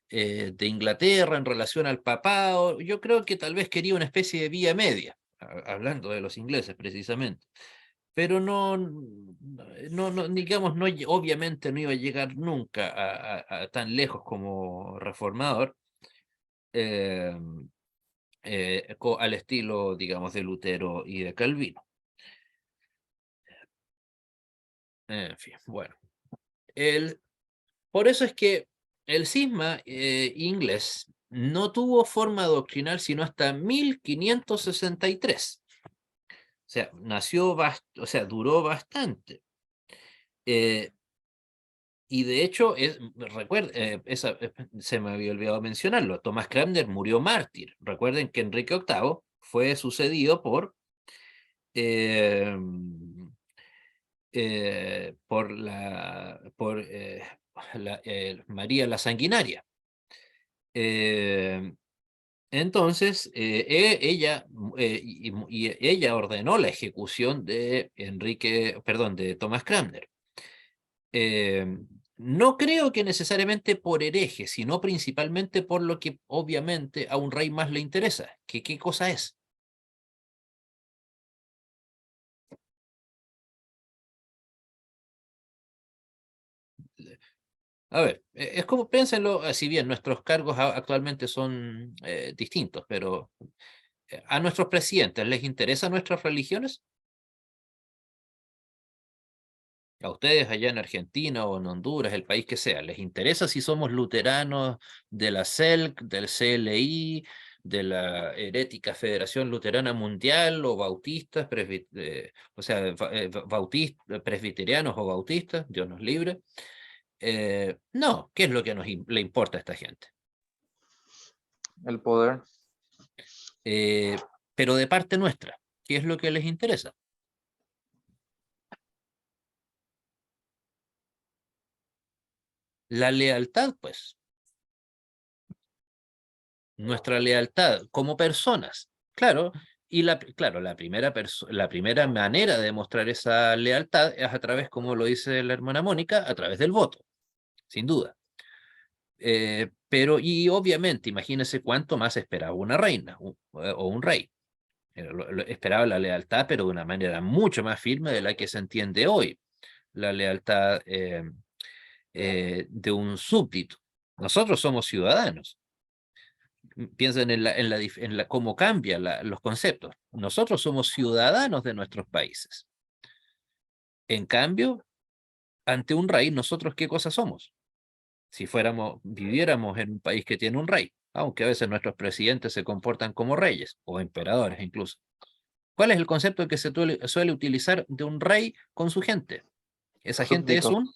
de Inglaterra en relación al papado. Yo creo que tal vez quería una especie de vía media, hablando de los ingleses precisamente. Pero digamos, obviamente no iba a llegar nunca a tan lejos como reformador, eh, al estilo, digamos, de Lutero y de Calvino. En fin, bueno. Por eso es que el cisma inglés no tuvo forma doctrinal sino hasta 1563. O sea, o sea, duró bastante. Y de hecho, se me había olvidado mencionarlo, Thomas Cranmer murió mártir. Recuerden que Enrique VIII fue sucedido eh, por María la Sanguinaria. Entonces, ella ordenó la ejecución de de Thomas Cranmer. No creo que necesariamente por hereje, sino principalmente por lo que obviamente a un rey más le interesa, que qué cosa es. A ver, es como piénsenlo, si bien nuestros cargos actualmente son distintos, pero ¿a nuestros presidentes les interesan nuestras religiones? A ustedes allá en Argentina o en Honduras, el país que sea, ¿les interesa si somos luteranos de la CELC, del CLI, de la herética Federación Luterana Mundial o bautistas, presbiterianos o bautistas, Dios nos libre. No, ¿qué es lo que le importa a esta gente? El poder. Pero de parte nuestra, ¿qué es lo que les interesa? La lealtad, pues. Nuestra lealtad como personas. Claro, y la primera manera de demostrar esa lealtad es a través, como lo dice la hermana Mónica, a través del voto, sin duda. Pero, y obviamente, imagínense cuánto más esperaba una reina o un rey. Esperaba la lealtad, pero de una manera mucho más firme de la que se entiende hoy. La lealtad de un súbdito. Nosotros somos ciudadanos. Piensen en cómo cambian los conceptos. Nosotros somos ciudadanos de nuestros países. En cambio, ante un rey, ¿nosotros qué cosa somos? Si viviéramos en un país que tiene un rey, aunque a veces nuestros presidentes se comportan como reyes o emperadores incluso. ¿Cuál es el concepto que se suele utilizar de un rey con su gente? Esa gente es Súbdito.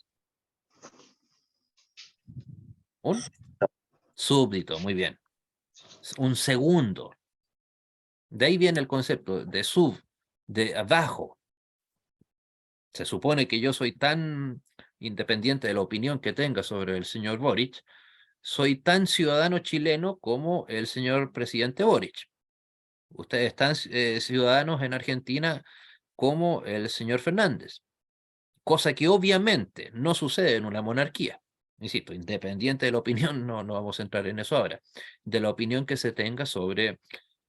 un súbdito, muy bien. Un segundo. De ahí viene el concepto de de abajo. Se supone que yo soy tan independiente de la opinión que tenga sobre el señor Boric, soy tan ciudadano chileno como el señor presidente Boric. Ustedes están ciudadanos en Argentina como el señor Fernández, cosa que obviamente no sucede en una monarquía. Insisto, independiente de la opinión, no vamos a entrar en eso ahora, de la opinión que se tenga sobre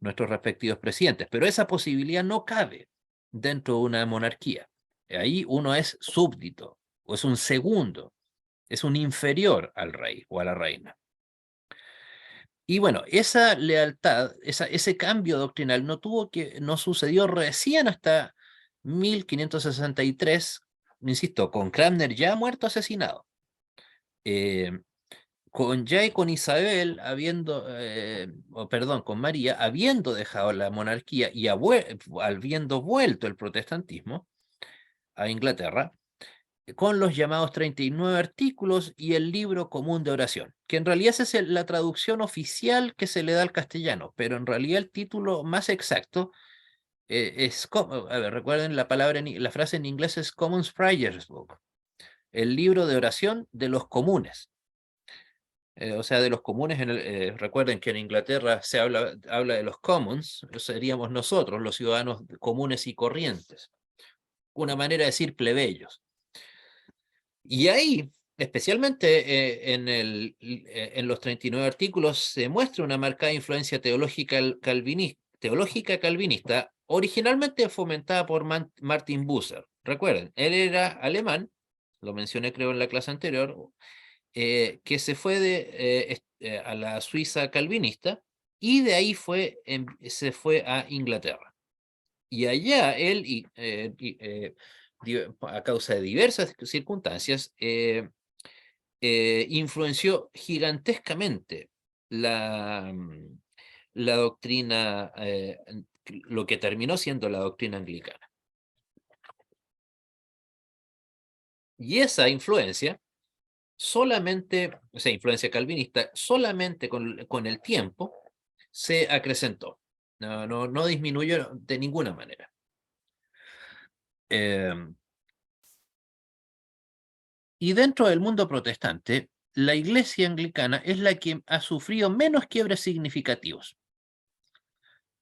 nuestros respectivos presidentes, pero esa posibilidad no cabe dentro de una monarquía. Ahí uno es súbdito, o es un segundo, es un inferior al rey o a la reina. Y bueno, esa lealtad, ese cambio doctrinal no sucedió recién hasta 1563, insisto, con Cranmer ya muerto, asesinado. Con Isabel con María, habiendo dejado la monarquía y habiendo vuelto el protestantismo a Inglaterra, con los llamados 39 artículos y el libro común de oración, que en realidad esa es la traducción oficial que se le da al castellano, pero en realidad el título más exacto recuerden la frase en inglés es Common Prayers Book, el libro de oración de los comunes. O sea, de los comunes, recuerden que en Inglaterra se habla de los commons, seríamos nosotros, los ciudadanos comunes y corrientes. Una manera de decir plebeyos. Y ahí, especialmente en los 39 artículos, se muestra una marcada influencia teológica calvinista, originalmente fomentada por Martin Bucer. Recuerden, él era alemán, lo mencioné creo en la clase anterior, que se fue a la Suiza calvinista y de ahí se fue a Inglaterra. Y allá él, a causa de diversas circunstancias, influenció gigantescamente la doctrina, lo que terminó siendo la doctrina anglicana. Y esa influencia esa influencia calvinista, solamente con el tiempo se acrecentó. No disminuyó de ninguna manera. Y dentro del mundo protestante, la iglesia anglicana es la que ha sufrido menos quiebres significativos.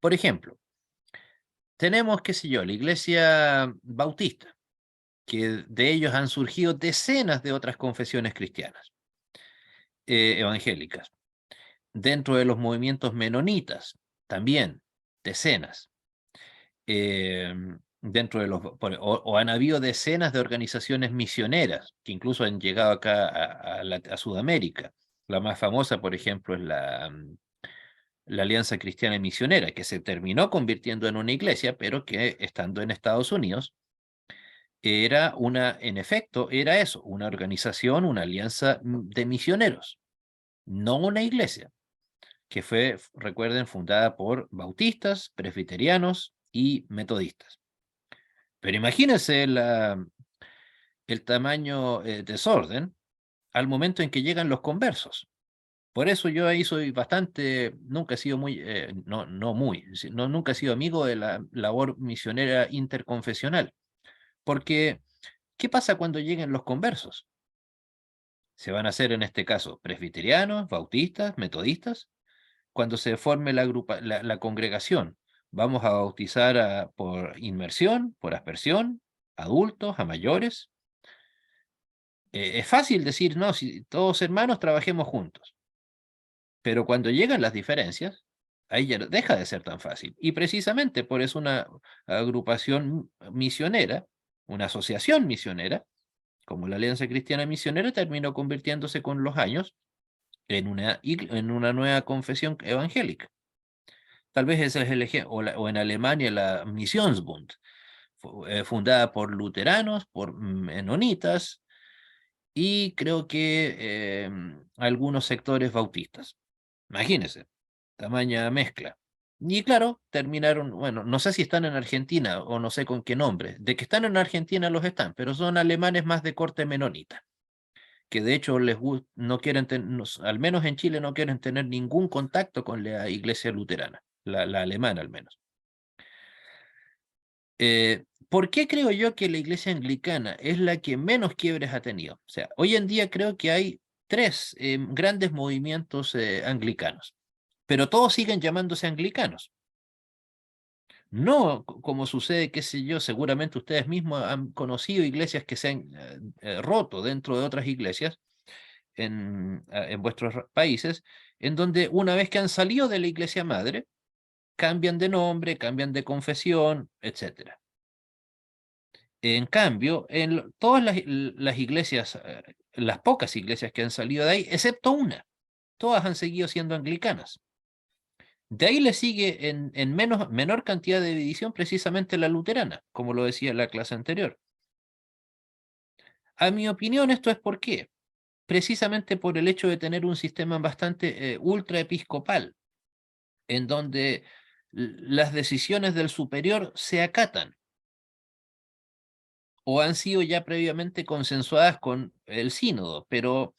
Por ejemplo, tenemos, qué sé yo, la iglesia bautista, que de ellos han surgido decenas de otras confesiones cristianas, evangélicas. Dentro de los movimientos menonitas, también, decenas. Dentro de han habido decenas de organizaciones misioneras que incluso han llegado acá a Sudamérica. La más famosa, por ejemplo, es la Alianza Cristiana y Misionera, que se terminó convirtiendo en una iglesia, pero que estando en Estados Unidos, en efecto, era eso, una organización, una alianza de misioneros, no una iglesia. que fue, recuerden, fundada por bautistas, presbiterianos y metodistas. Pero imagínense el tamaño desorden al momento en que llegan los conversos. Por eso yo ahí soy bastante, nunca he sido muy, nunca he sido amigo de la labor misionera interconfesional. Porque, ¿qué pasa cuando lleguen los conversos? Se van a hacer en este caso presbiterianos, bautistas, metodistas. Cuando se forme la congregación, vamos a bautizar por inmersión, por aspersión, adultos, a mayores. Es fácil decir, no, si todos hermanos trabajemos juntos. Pero cuando llegan las diferencias, ahí ya deja de ser tan fácil. Y precisamente por eso una agrupación misionera, una asociación misionera, como la Alianza Cristiana Misionera, terminó convirtiéndose con los años en una nueva confesión evangélica. Tal vez ese es el ejemplo, o en Alemania la Missionsbund, fundada por luteranos, por menonitas, y creo que algunos sectores bautistas. Imagínense, tamaña mezcla. Y claro, terminaron, bueno, no sé si están en Argentina o no sé con qué nombre. De que están en Argentina los están, pero son alemanes más de corte menonita, que de hecho no quieren, al menos en Chile, no quieren tener ningún contacto con la iglesia luterana, la alemana al menos. ¿Por qué creo yo que la iglesia anglicana es la que menos quiebres ha tenido? O sea, hoy en día creo que hay tres grandes movimientos anglicanos, pero todos siguen llamándose anglicanos. No como sucede, qué sé yo, seguramente ustedes mismos han conocido iglesias que se han roto dentro de otras iglesias en vuestros países, en donde una vez que han salido de la iglesia madre, cambian de nombre, cambian de confesión, etc. En cambio, en todas las iglesias, las pocas iglesias que han salido de ahí, excepto una, todas han seguido siendo anglicanas. De ahí le sigue en menor cantidad de división precisamente la luterana, como lo decía en la clase anterior. A mi opinión, esto es por qué. Precisamente por el hecho de tener un sistema bastante ultraepiscopal, en donde las decisiones del superior se acatan o han sido ya previamente consensuadas con el sínodo, pero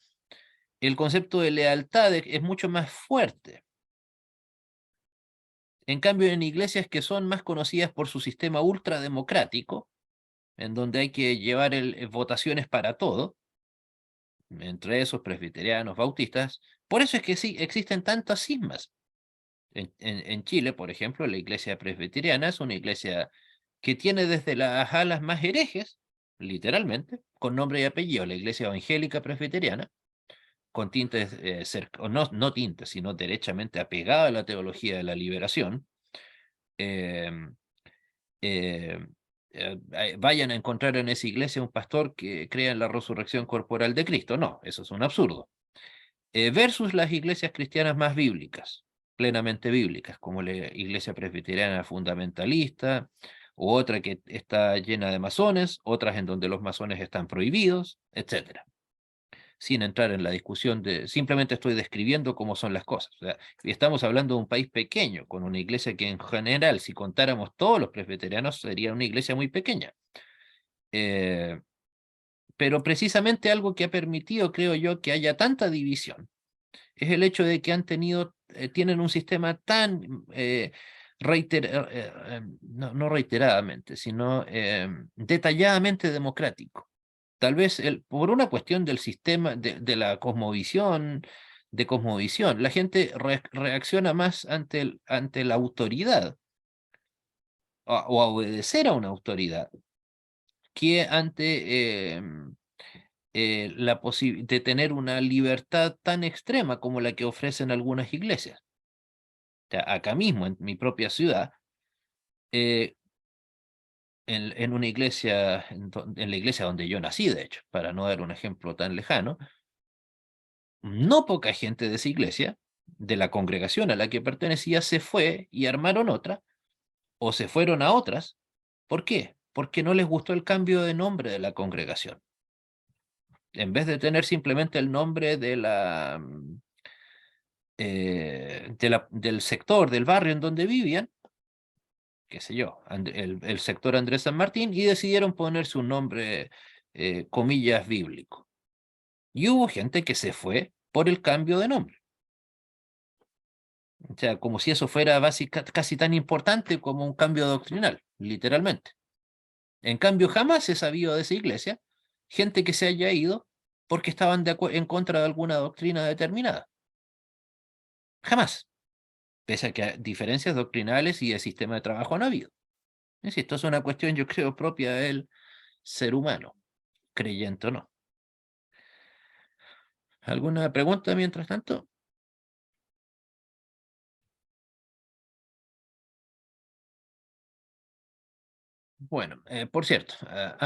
el concepto de lealtad es mucho más fuerte. En cambio, en iglesias que son más conocidas por su sistema ultrademocrático, en donde hay que llevar votaciones para todo, entre esos presbiterianos, bautistas, por eso es que sí existen tantas cismas. En Chile, por ejemplo, la iglesia presbiteriana es una iglesia que tiene desde las alas más herejes, literalmente, con nombre y apellido, la iglesia evangélica presbiteriana, con tintes, no tintes, sino derechamente apegada a la teología de la liberación. em, eh, Vayan a encontrar en esa iglesia un pastor que crea en la resurrección corporal de Cristo. No, eso es un absurdo. Versus las iglesias cristianas más bíblicas, plenamente bíblicas, como la iglesia presbiteriana fundamentalista, u otra que está llena de masones, otras en donde los masones están prohibidos, etcétera. Sin entrar en la discusión simplemente estoy describiendo cómo son las cosas. O sea, estamos hablando de un país pequeño, con una iglesia que en general, si contáramos todos los presbiterianos, sería una iglesia muy pequeña. Pero precisamente algo que ha permitido, creo yo, que haya tanta división, es el hecho de que tienen un sistema tan no reiteradamente, sino detalladamente democrático. Tal vez por una cuestión del sistema, de la cosmovisión, la gente reacciona más ante la autoridad o a obedecer a una autoridad que ante de tener una libertad tan extrema como la que ofrecen algunas iglesias. O sea, acá mismo, en mi propia ciudad, eh, en una iglesia, en la iglesia donde yo nací, de hecho, para no dar un ejemplo tan lejano, no poca gente de esa iglesia, de la congregación a la que pertenecía, se fue y armaron otra, o se fueron a otras. ¿Por qué? Porque no les gustó el cambio de nombre de la congregación. En vez de tener simplemente el nombre de del sector, del barrio en donde vivían, qué sé yo, el sector Andrés San Martín, y decidieron ponerse un nombre, comillas, bíblico. Y hubo gente que se fue por el cambio de nombre. O sea, como si eso fuera casi tan importante como un cambio doctrinal, literalmente. En cambio, jamás he sabido de esa iglesia gente que se haya ido porque estaban en contra de alguna doctrina determinada. Jamás. Pese a que diferencias doctrinales y de sistema de trabajo han habido. Insisto, es una cuestión, yo creo, propia del ser humano, creyente o no. ¿Alguna pregunta mientras tanto? Bueno, por cierto,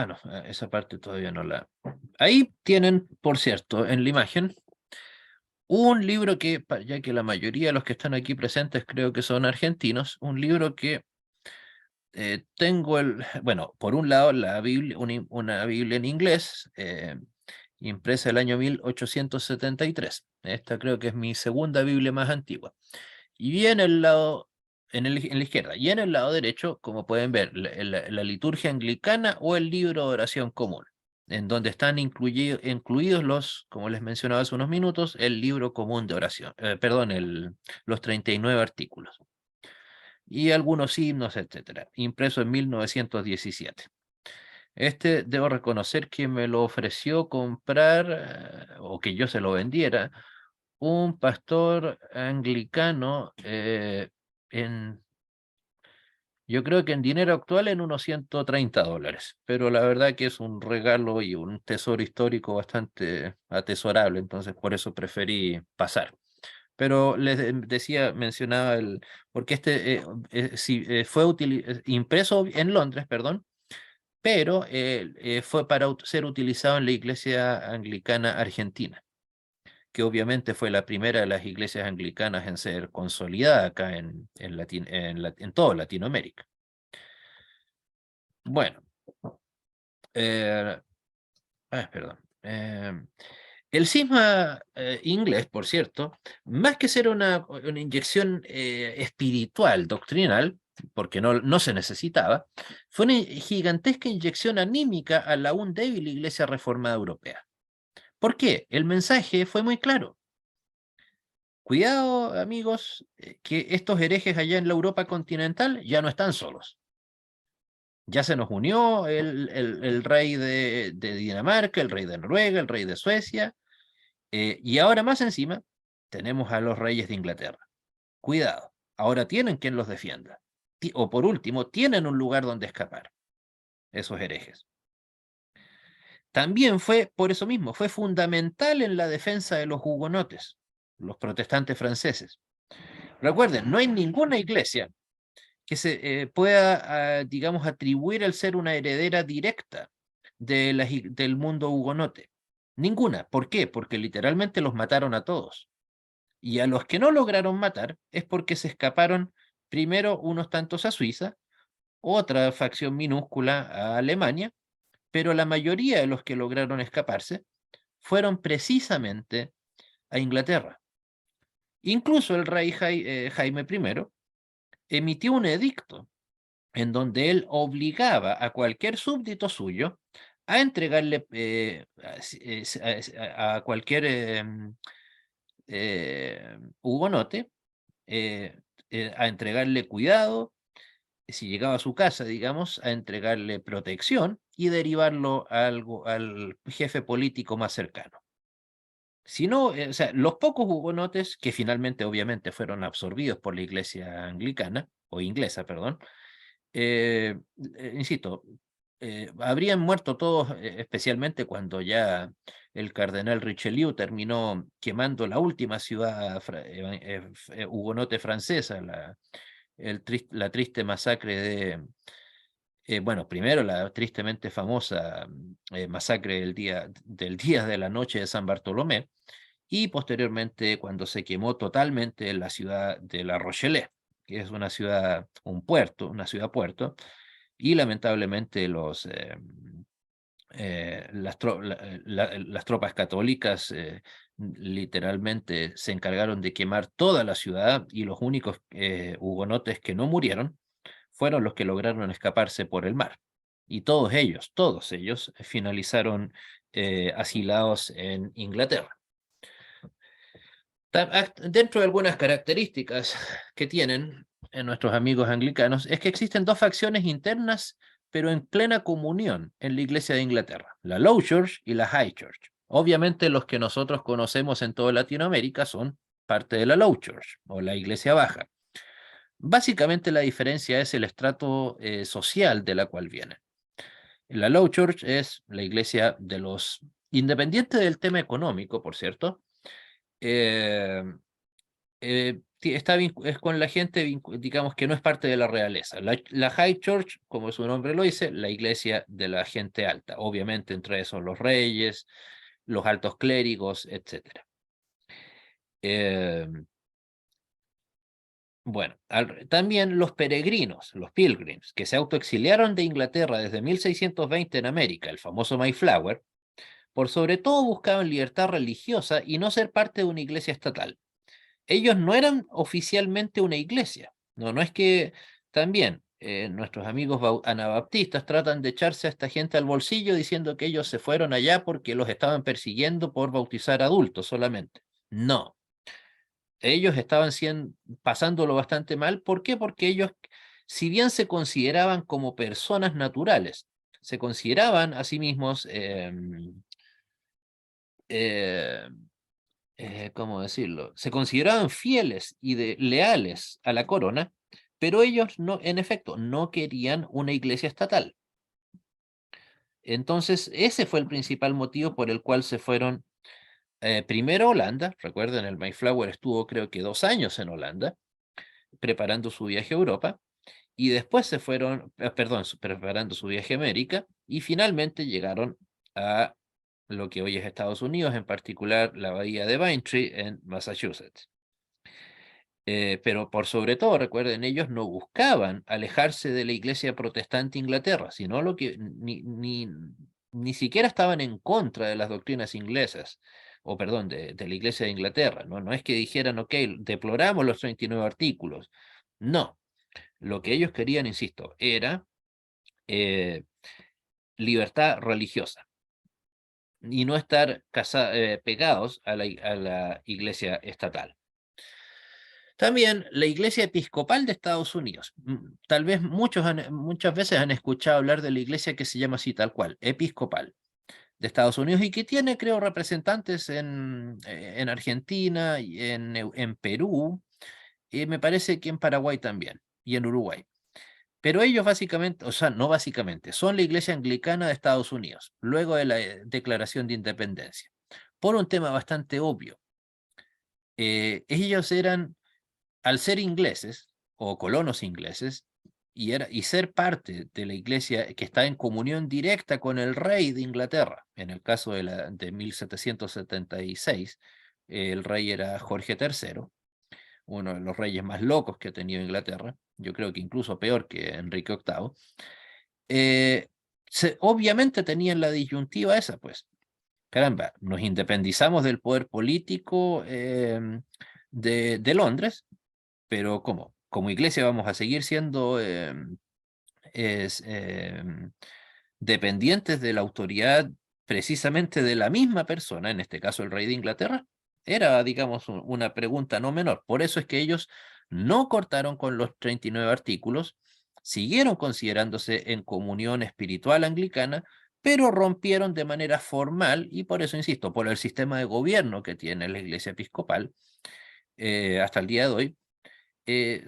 no, esa parte todavía no la... Ahí tienen, por cierto, en la imagen, un libro que, ya que la mayoría de los que están aquí presentes creo que son argentinos, un libro que tengo bueno, por un lado la Biblia, una Biblia en inglés, impresa el año 1873. Esta creo que es mi segunda Biblia más antigua. Y en el lado, en la izquierda, y en el lado derecho, como pueden ver, la liturgia anglicana o el libro de oración común, en donde están incluidos los, como les mencionaba hace unos minutos, el libro común de oración, perdón, los 39 artículos. Y algunos himnos, etcétera, impreso en 1917. Este, debo reconocer que me lo ofreció comprar, o que yo se lo vendiera, un pastor anglicano yo creo que en dinero actual en unos $130, pero la verdad que es un regalo y un tesoro histórico bastante atesorable, entonces por eso preferí pasar. Pero les decía, mencionaba porque sí, fue impreso en Londres, perdón, pero fue para ser utilizado en la iglesia anglicana argentina, que obviamente fue la primera de las iglesias anglicanas en ser consolidada acá en toda Latinoamérica. Bueno, perdón. El cisma inglés, por cierto, más que ser una inyección espiritual, doctrinal, porque no se necesitaba, fue una gigantesca inyección anímica a la aún débil Iglesia Reformada Europea. ¿Por qué? El mensaje fue muy claro. Cuidado, amigos, que estos herejes allá en la Europa continental ya no están solos. Ya se nos unió el rey de Dinamarca, el rey de Noruega, el rey de Suecia, y ahora más encima tenemos a los reyes de Inglaterra. Cuidado, ahora tienen quien los defienda. O por último, tienen un lugar donde escapar, esos herejes. También fue, por eso mismo, fue fundamental en la defensa de los hugonotes, los protestantes franceses. Recuerden, no hay ninguna iglesia que se pueda, digamos, atribuir el ser una heredera directa del mundo hugonote. Ninguna. ¿Por qué? Porque literalmente los mataron a todos. Y a los que no lograron matar es porque se escaparon primero unos tantos a Suiza, otra facción minúscula a Alemania, pero la mayoría de los que lograron escaparse fueron precisamente a Inglaterra. Incluso el rey Jaime I emitió un edicto en donde él obligaba a cualquier súbdito suyo a entregarle a cualquier hugonote, a entregarle cuidado, si llegaba a su casa, digamos, a entregarle protección y derivarlo al jefe político más cercano. Si no, o sea, los pocos hugonotes que finalmente obviamente fueron absorbidos por la iglesia anglicana, o inglesa, perdón, insisto, habrían muerto todos, especialmente cuando ya el cardenal Richelieu terminó quemando la última ciudad hugonote francesa, la triste masacre bueno, primero la tristemente famosa masacre del día de la noche de San Bartolomé, y posteriormente cuando se quemó totalmente la ciudad de La Rochelle, que es una ciudad puerto, y lamentablemente las tropas católicas literalmente se encargaron de quemar toda la ciudad y los únicos hugonotes que no murieron fueron los que lograron escaparse por el mar. Y todos ellos finalizaron asilados en Inglaterra. Dentro de algunas características que tienen nuestros amigos anglicanos es que existen dos facciones internas pero en plena comunión en la Iglesia de Inglaterra, la Low Church y la High Church. Obviamente los que nosotros conocemos en toda Latinoamérica son parte de la Low Church o la Iglesia Baja. Básicamente la diferencia es el estrato social de la cual vienen. La Low Church es la iglesia de los, independiente del tema económico, por cierto, es con la gente, digamos, que no es parte de la realeza. La High Church, como su nombre lo dice, la iglesia de la gente alta. Obviamente entre esos los reyes, los altos clérigos, etc. Bueno, también los peregrinos, los pilgrims, que se autoexiliaron de Inglaterra desde 1620 en América, el famoso Mayflower, por sobre todo buscaban libertad religiosa y no ser parte de una iglesia estatal. Ellos no eran oficialmente una iglesia, no es que también nuestros amigos anabaptistas tratan de echarse a esta gente al bolsillo diciendo que ellos se fueron allá porque los estaban persiguiendo por bautizar adultos solamente. No. Ellos estaban pasándolo bastante mal. ¿Por qué? Porque ellos, si bien se consideraban como personas naturales, se consideraban a sí mismos, ¿cómo decirlo? Se consideraban fieles y leales a la corona, pero ellos no, en efecto, no querían una iglesia estatal. Entonces, ese fue el principal motivo por el cual se fueron primero a Holanda. Recuerden, el Mayflower estuvo creo que 2 años en Holanda, preparando su viaje a Europa, y después se fueron, preparando su viaje a América, y finalmente llegaron a lo que hoy es Estados Unidos, en particular la bahía de Braintree en Massachusetts. Pero por sobre todo, recuerden, ellos no buscaban alejarse de la iglesia protestante Inglaterra, sino lo que ni siquiera estaban en contra de las doctrinas inglesas, o perdón, de la iglesia de Inglaterra, no es que dijeran, ok, deploramos los 39 artículos, no, lo que ellos querían, insisto, era libertad religiosa y no estar pegados a la iglesia estatal. También la Iglesia Episcopal de Estados Unidos. Tal vez muchas veces han escuchado hablar de la iglesia que se llama así tal cual, Episcopal de Estados Unidos, y que tiene, creo, representantes en Argentina, y en Perú, y me parece que en Paraguay también, y en Uruguay. Pero ellos básicamente, o sea, no básicamente, son la Iglesia Anglicana de Estados Unidos, luego de la Declaración de Independencia, por un tema bastante obvio. Ellos eran, al ser ingleses o colonos ingleses, y ser parte de la iglesia que está en comunión directa con el rey de Inglaterra, en el caso de 1776, el rey era Jorge III, uno de los reyes más locos que ha tenido Inglaterra, yo creo que incluso peor que Enrique VIII, obviamente tenían la disyuntiva esa, pues, caramba, nos independizamos del poder político de Londres, pero ¿cómo? Como iglesia vamos a seguir siendo dependientes de la autoridad precisamente de la misma persona, en este caso el rey de Inglaterra. Era, digamos, una pregunta no menor. Por eso es que ellos no cortaron con los 39 artículos, siguieron considerándose en comunión espiritual anglicana, pero rompieron de manera formal, y por eso insisto, por el sistema de gobierno que tiene la iglesia episcopal hasta el día de hoy,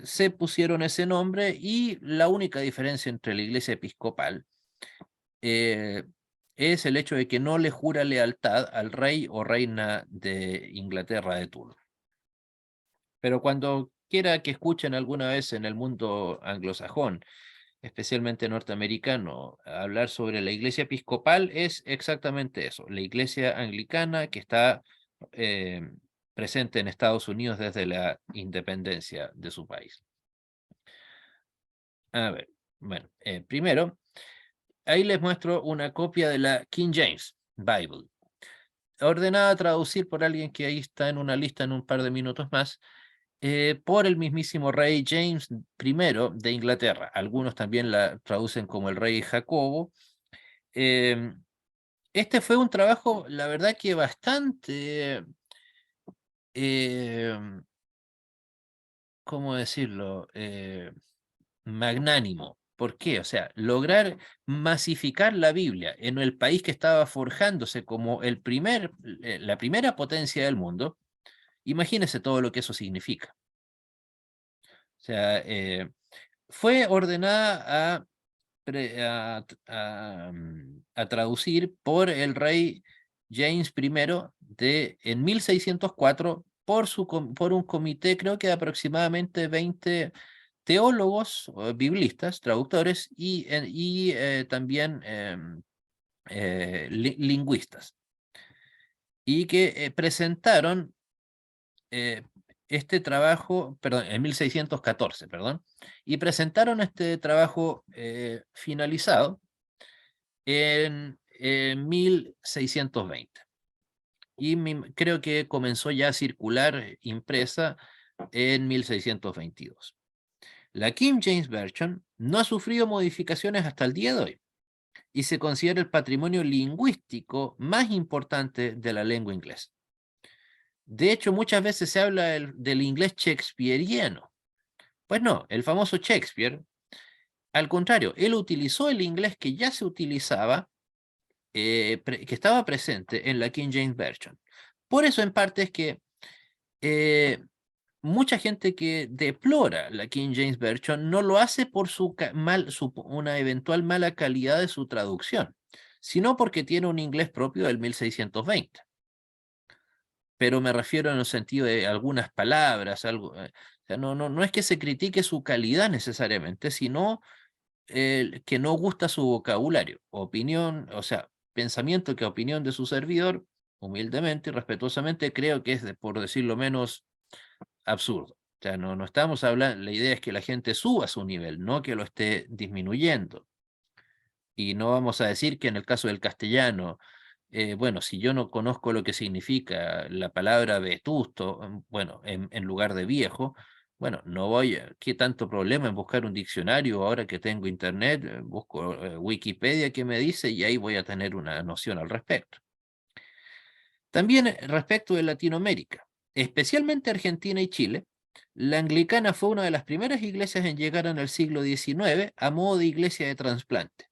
se pusieron ese nombre, y la única diferencia entre la iglesia episcopal es el hecho de que no le jura lealtad al rey o reina de Inglaterra de turno. Pero cuando quiera que escuchen alguna vez en el mundo anglosajón, especialmente norteamericano, hablar sobre la iglesia episcopal, es exactamente eso, la iglesia anglicana que está presente en Estados Unidos desde la independencia de su país. A ver, bueno, primero, ahí les muestro una copia de la King James Bible, ordenada a traducir por alguien que ahí está en una lista en un par de minutos más, por el mismísimo rey James I de Inglaterra. Algunos también la traducen como el rey Jacobo. Este fue un trabajo, la verdad que bastante, ¿cómo decirlo? Magnánimo. ¿Por qué? O sea, lograr masificar la Biblia en el país que estaba forjándose como la primera potencia del mundo, imagínense todo lo que eso significa. O sea, fue ordenada a traducir por el rey James I en 1604 por un comité, creo que de aproximadamente 20 teólogos, biblistas, traductores y también lingüistas, y que presentaron este trabajo, perdón, en 1614, perdón, y presentaron este trabajo finalizado en 1620. Y creo que comenzó ya a circular impresa en 1622. La King James Version no ha sufrido modificaciones hasta el día de hoy y se considera el patrimonio lingüístico más importante de la lengua inglesa. De hecho, muchas veces se habla del inglés shakespeariano. Pues no, el famoso Shakespeare, al contrario, él utilizó el inglés que ya se utilizaba, que estaba presente en la King James Version. Por eso, en parte, es que mucha gente que deplora la King James Version no lo hace por una eventual mala calidad de su traducción, sino porque tiene un inglés propio del 1620. Pero me refiero en el sentido de algunas palabras, algo, o sea, no es que se critique su calidad necesariamente, sino que no gusta su vocabulario, opinión, o sea, pensamiento que opinión de su servidor, humildemente y respetuosamente, creo que es, por decirlo menos, absurdo. O sea, no estamos hablando, la idea es que la gente suba su nivel, no que lo esté disminuyendo. Y no vamos a decir que en el caso del castellano, bueno, si yo no conozco lo que significa la palabra vetusto, bueno, en lugar de viejo, bueno, no voy a, ¿qué tanto problema en buscar un diccionario ahora que tengo internet? Busco Wikipedia que me dice y ahí voy a tener una noción al respecto. También respecto de Latinoamérica, especialmente Argentina y Chile, la anglicana fue una de las primeras iglesias en llegar en el siglo XIX a modo de iglesia de trasplante.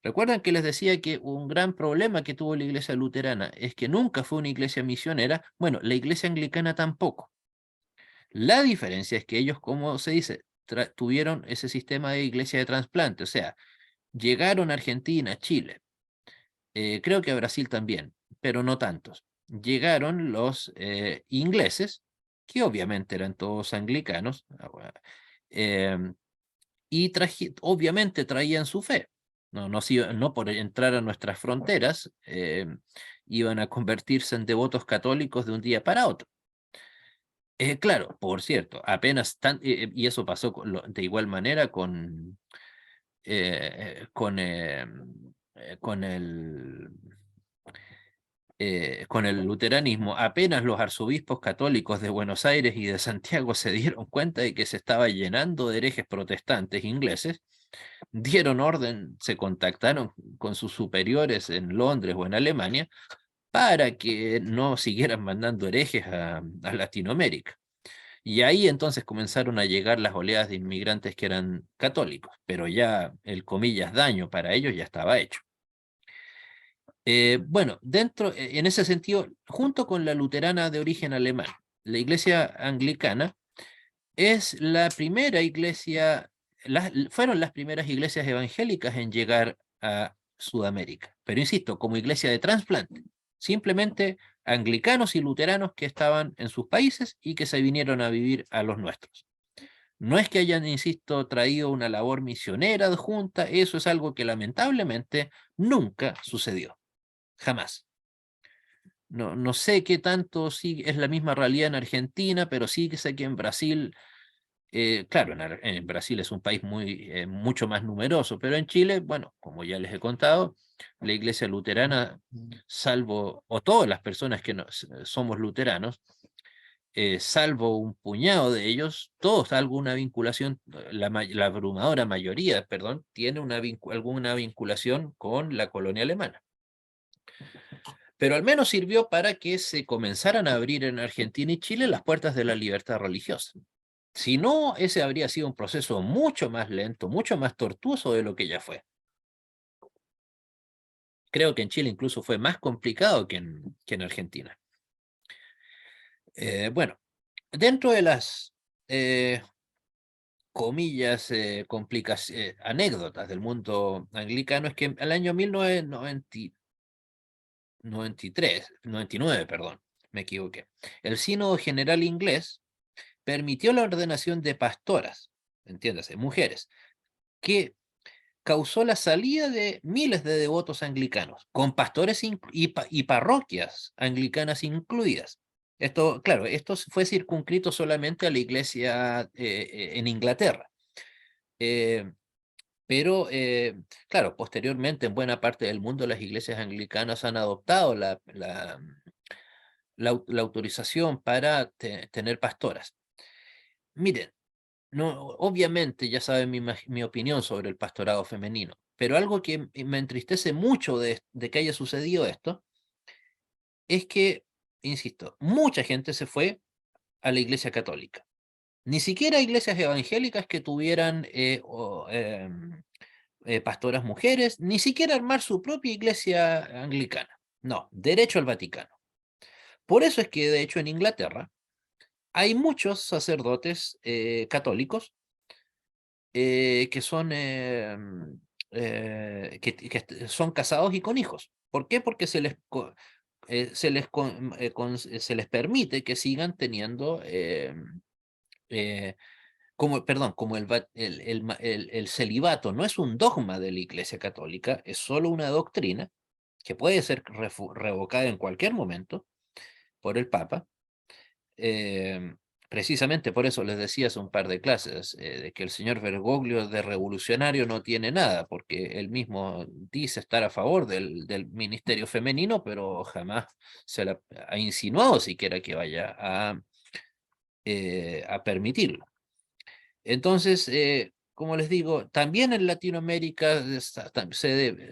¿Recuerdan que les decía que un gran problema que tuvo la iglesia luterana es que nunca fue una iglesia misionera? Bueno, la iglesia anglicana tampoco. La diferencia es que ellos, como se dice, tuvieron ese sistema de iglesia de trasplante, o sea, llegaron a Argentina, Chile, creo que a Brasil también, pero no tantos. Llegaron los ingleses, que obviamente eran todos anglicanos, y obviamente traían su fe. No por entrar a nuestras fronteras iban a convertirse en devotos católicos de un día para otro. Claro, por cierto, y eso pasó de igual manera con el luteranismo. Apenas los arzobispos católicos de Buenos Aires y de Santiago se dieron cuenta de que se estaba llenando de herejes protestantes ingleses, dieron orden, se contactaron con sus superiores en Londres o en Alemania para que no siguieran mandando herejes a Latinoamérica. Y ahí entonces comenzaron a llegar las oleadas de inmigrantes que eran católicos, pero ya el comillas daño para ellos ya estaba hecho. Bueno, en ese sentido, junto con la luterana de origen alemán, la iglesia anglicana es la primera iglesia, fueron las primeras iglesias evangélicas en llegar a Sudamérica, pero insisto, como iglesia de trasplante, simplemente anglicanos y luteranos que estaban en sus países y que se vinieron a vivir a los nuestros. No es que hayan, insisto, traído una labor misionera adjunta, eso es algo que lamentablemente nunca sucedió, jamás. No sé qué tanto sí es la misma realidad en Argentina, pero sí que sé que en Brasil Claro, en Brasil es un país mucho más numeroso, pero en Chile, bueno, como ya les he contado, la iglesia luterana, salvo, o todas las personas que somos luteranos, salvo un puñado de ellos, todos alguna vinculación, la abrumadora mayoría, perdón, tiene alguna vinculación con la colonia alemana. Pero al menos sirvió para que se comenzaran a abrir en Argentina y Chile las puertas de la libertad religiosa. Si no, ese habría sido un proceso mucho más lento, mucho más tortuoso de lo que ya fue. Creo que en Chile incluso fue más complicado que en Argentina. Bueno, dentro de las comillas, anécdotas del mundo anglicano, es que al año 99, perdón, me equivoqué, el Sínodo General Inglés permitió la ordenación de pastoras, entiéndase, mujeres, que causó la salida de miles de devotos anglicanos, con pastores y parroquias anglicanas incluidas. Esto, claro, esto fue circunscrito solamente a la iglesia en Inglaterra. Pero, claro, posteriormente en buena parte del mundo las iglesias anglicanas han adoptado la autorización para tener pastoras. Miren, no, obviamente ya saben mi opinión sobre el pastorado femenino, pero algo que me entristece mucho de que haya sucedido esto es que, insisto, mucha gente se fue a la iglesia católica. Ni siquiera iglesias evangélicas que tuvieran pastoras mujeres, ni siquiera armar su propia iglesia anglicana. No, derecho al Vaticano. Por eso es que, de hecho, en Inglaterra hay muchos sacerdotes católicos que son, que son casados y con hijos. ¿Por qué? Porque se les permite que sigan teniendo, como el celibato no es un dogma de la Iglesia Católica, es solo una doctrina que puede ser revocada en cualquier momento por el Papa. eh, Precisamente por eso les decía hace un par de clases, de que el señor Bergoglio de revolucionario no tiene nada, porque él mismo dice estar a favor del ministerio femenino, pero jamás se ha insinuado siquiera que vaya a permitirlo. Entonces, como les digo, también en Latinoamérica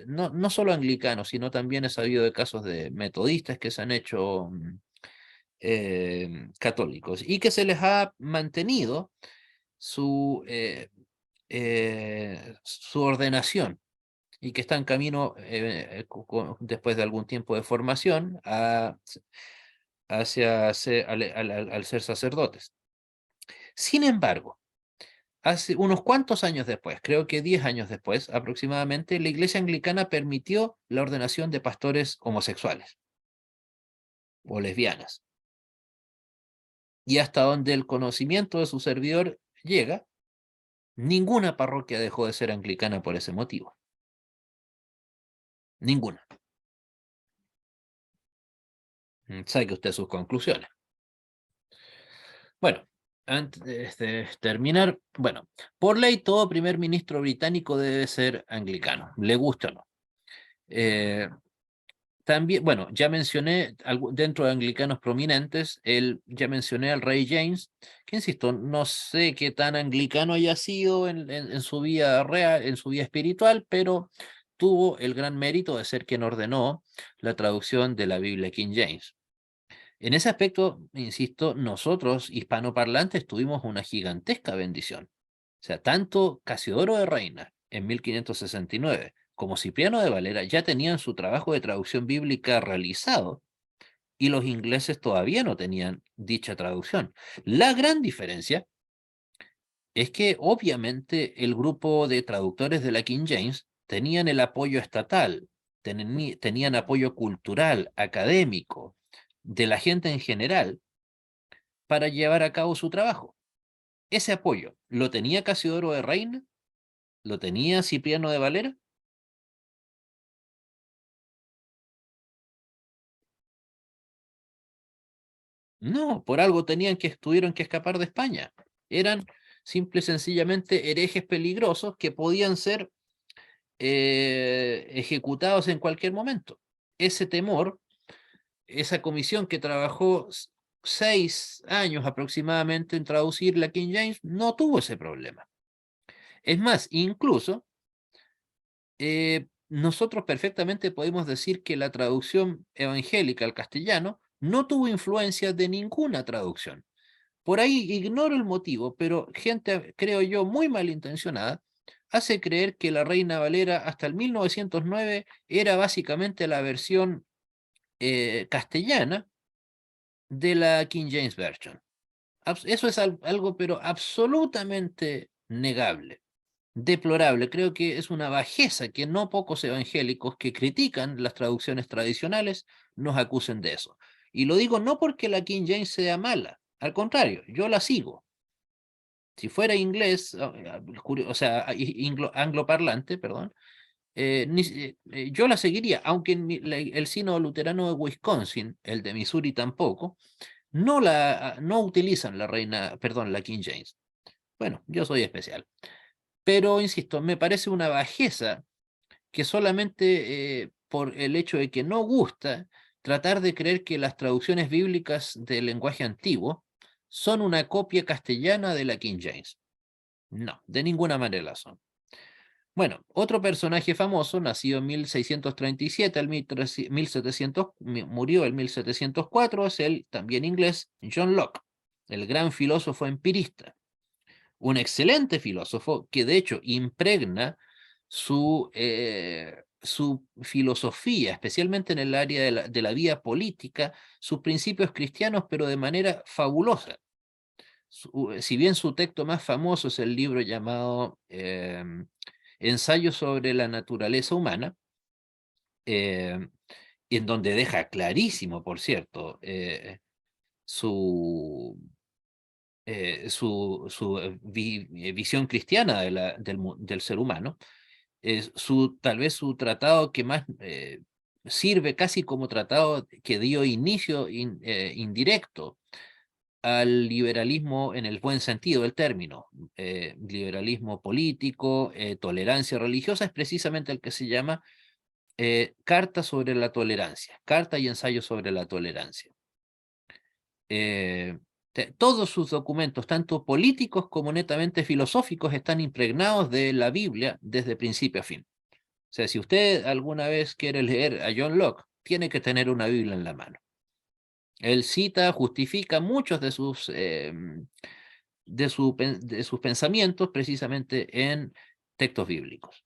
no solo anglicanos, sino también he sabido de casos de metodistas que se han hecho católicos y que se les ha mantenido su ordenación y que están camino, después de algún tiempo de formación, al ser sacerdotes. Sin embargo, hace unos cuantos años después, creo que 10 años después aproximadamente, la Iglesia Anglicana permitió la ordenación de pastores homosexuales o lesbianas. Y hasta donde el conocimiento de su servidor llega, ninguna parroquia dejó de ser anglicana por ese motivo. Ninguna. Saque usted sus conclusiones. Bueno, antes de terminar, bueno, por ley todo primer ministro británico debe ser anglicano, le gusta o no. También, bueno, ya mencioné dentro de anglicanos prominentes, ya mencioné al rey James, que insisto, no sé qué tan anglicano haya sido en su vida real, en su vida espiritual, pero tuvo el gran mérito de ser quien ordenó la traducción de la Biblia King James. En ese aspecto, insisto, nosotros, hispanoparlantes, tuvimos una gigantesca bendición. O sea, tanto Casiodoro de Reina en 1569 como Cipriano de Valera ya tenían su trabajo de traducción bíblica realizado y los ingleses todavía no tenían dicha traducción. La gran diferencia es que obviamente el grupo de traductores de la King James tenían el apoyo estatal, tenían apoyo cultural, académico, de la gente en general para llevar a cabo su trabajo. Ese apoyo, ¿lo tenía Casiodoro de Reina? ¿Lo tenía Cipriano de Valera? No, por algo tuvieron que escapar de España. Eran simple y sencillamente herejes peligrosos que podían ser ejecutados en cualquier momento. Ese temor, esa comisión que trabajó 6 años aproximadamente en traducir la King James, no tuvo ese problema. Es más, incluso nosotros perfectamente podemos decir que la traducción evangélica al castellano no tuvo influencia de ninguna traducción. Por ahí ignoro el motivo, pero gente, creo yo, muy malintencionada, hace creer que la Reina Valera hasta el 1909 era básicamente la versión castellana de la King James Version. Eso es algo, pero absolutamente negable, deplorable. Creo que es una bajeza que no pocos evangélicos que critican las traducciones tradicionales nos acusen de eso. Y lo digo no porque la King James sea mala, al contrario, yo la sigo. Si fuera inglés, o sea, angloparlante, perdón, yo la seguiría, aunque el sínodo luterano de Wisconsin, el de Missouri tampoco, no utilizan la King James. Bueno, yo soy especial. Pero, insisto, me parece una bajeza que solamente por el hecho de que no gusta tratar de creer que las traducciones bíblicas del lenguaje antiguo son una copia castellana de la King James. No, de ninguna manera son. Bueno, otro personaje famoso, nacido en 1637, murió en 1704, es el también inglés John Locke, el gran filósofo empirista. Un excelente filósofo que de hecho impregna su filosofía, especialmente en el área de la vida política, sus principios cristianos, pero de manera fabulosa. Si bien su texto más famoso es el libro llamado Ensayo sobre la naturaleza humana, en donde deja clarísimo, por cierto, su visión cristiana del ser humano, tal vez su tratado que más sirve casi como tratado que dio inicio indirecto al liberalismo en el buen sentido del término, liberalismo político, tolerancia religiosa, es precisamente el que se llama Carta sobre la Tolerancia, Carta y Ensayo sobre la Tolerancia. Todos sus documentos, tanto políticos como netamente filosóficos, están impregnados de la Biblia desde principio a fin. O sea, si usted alguna vez quiere leer a John Locke, tiene que tener una Biblia en la mano. Él cita, justifica muchos de sus pensamientos precisamente en textos bíblicos.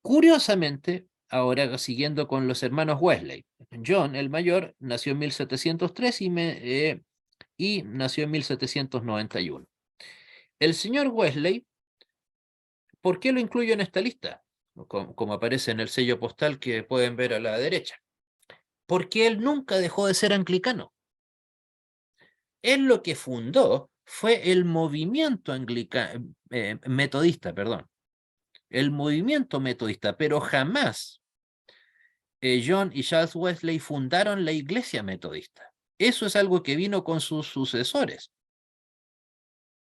Curiosamente, ahora siguiendo con los hermanos Wesley, John, el mayor, nació en 1703 y nació en 1791. El señor Wesley, ¿por qué lo incluyo en esta lista? Como aparece en el sello postal que pueden ver a la derecha. Porque él nunca dejó de ser anglicano. Él lo que fundó fue el movimiento metodista, perdón. El movimiento metodista, pero jamás John y Charles Wesley fundaron la iglesia metodista. Eso es algo que vino con sus sucesores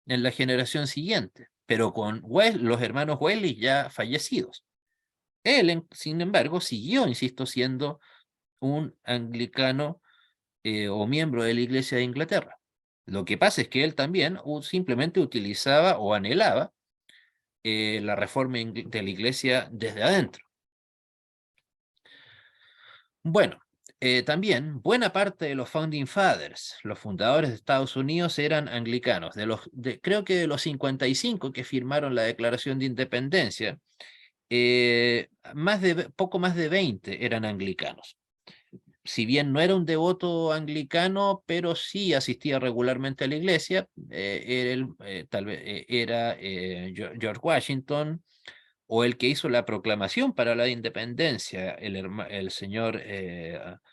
en la generación siguiente, pero con los hermanos Wesley ya fallecidos. Él, sin embargo, siguió, insisto, siendo un anglicano o miembro de la Iglesia de Inglaterra. Lo que pasa es que él también simplemente utilizaba o anhelaba la reforma de la Iglesia desde adentro. Bueno, también buena parte de los Founding Fathers, los fundadores de Estados Unidos, eran anglicanos. Creo que de los 55 que firmaron la Declaración de Independencia, poco más de 20 eran anglicanos. Si bien no era un devoto anglicano, pero sí asistía regularmente a la iglesia, era George Washington, o el que hizo la proclamación para la independencia, el señor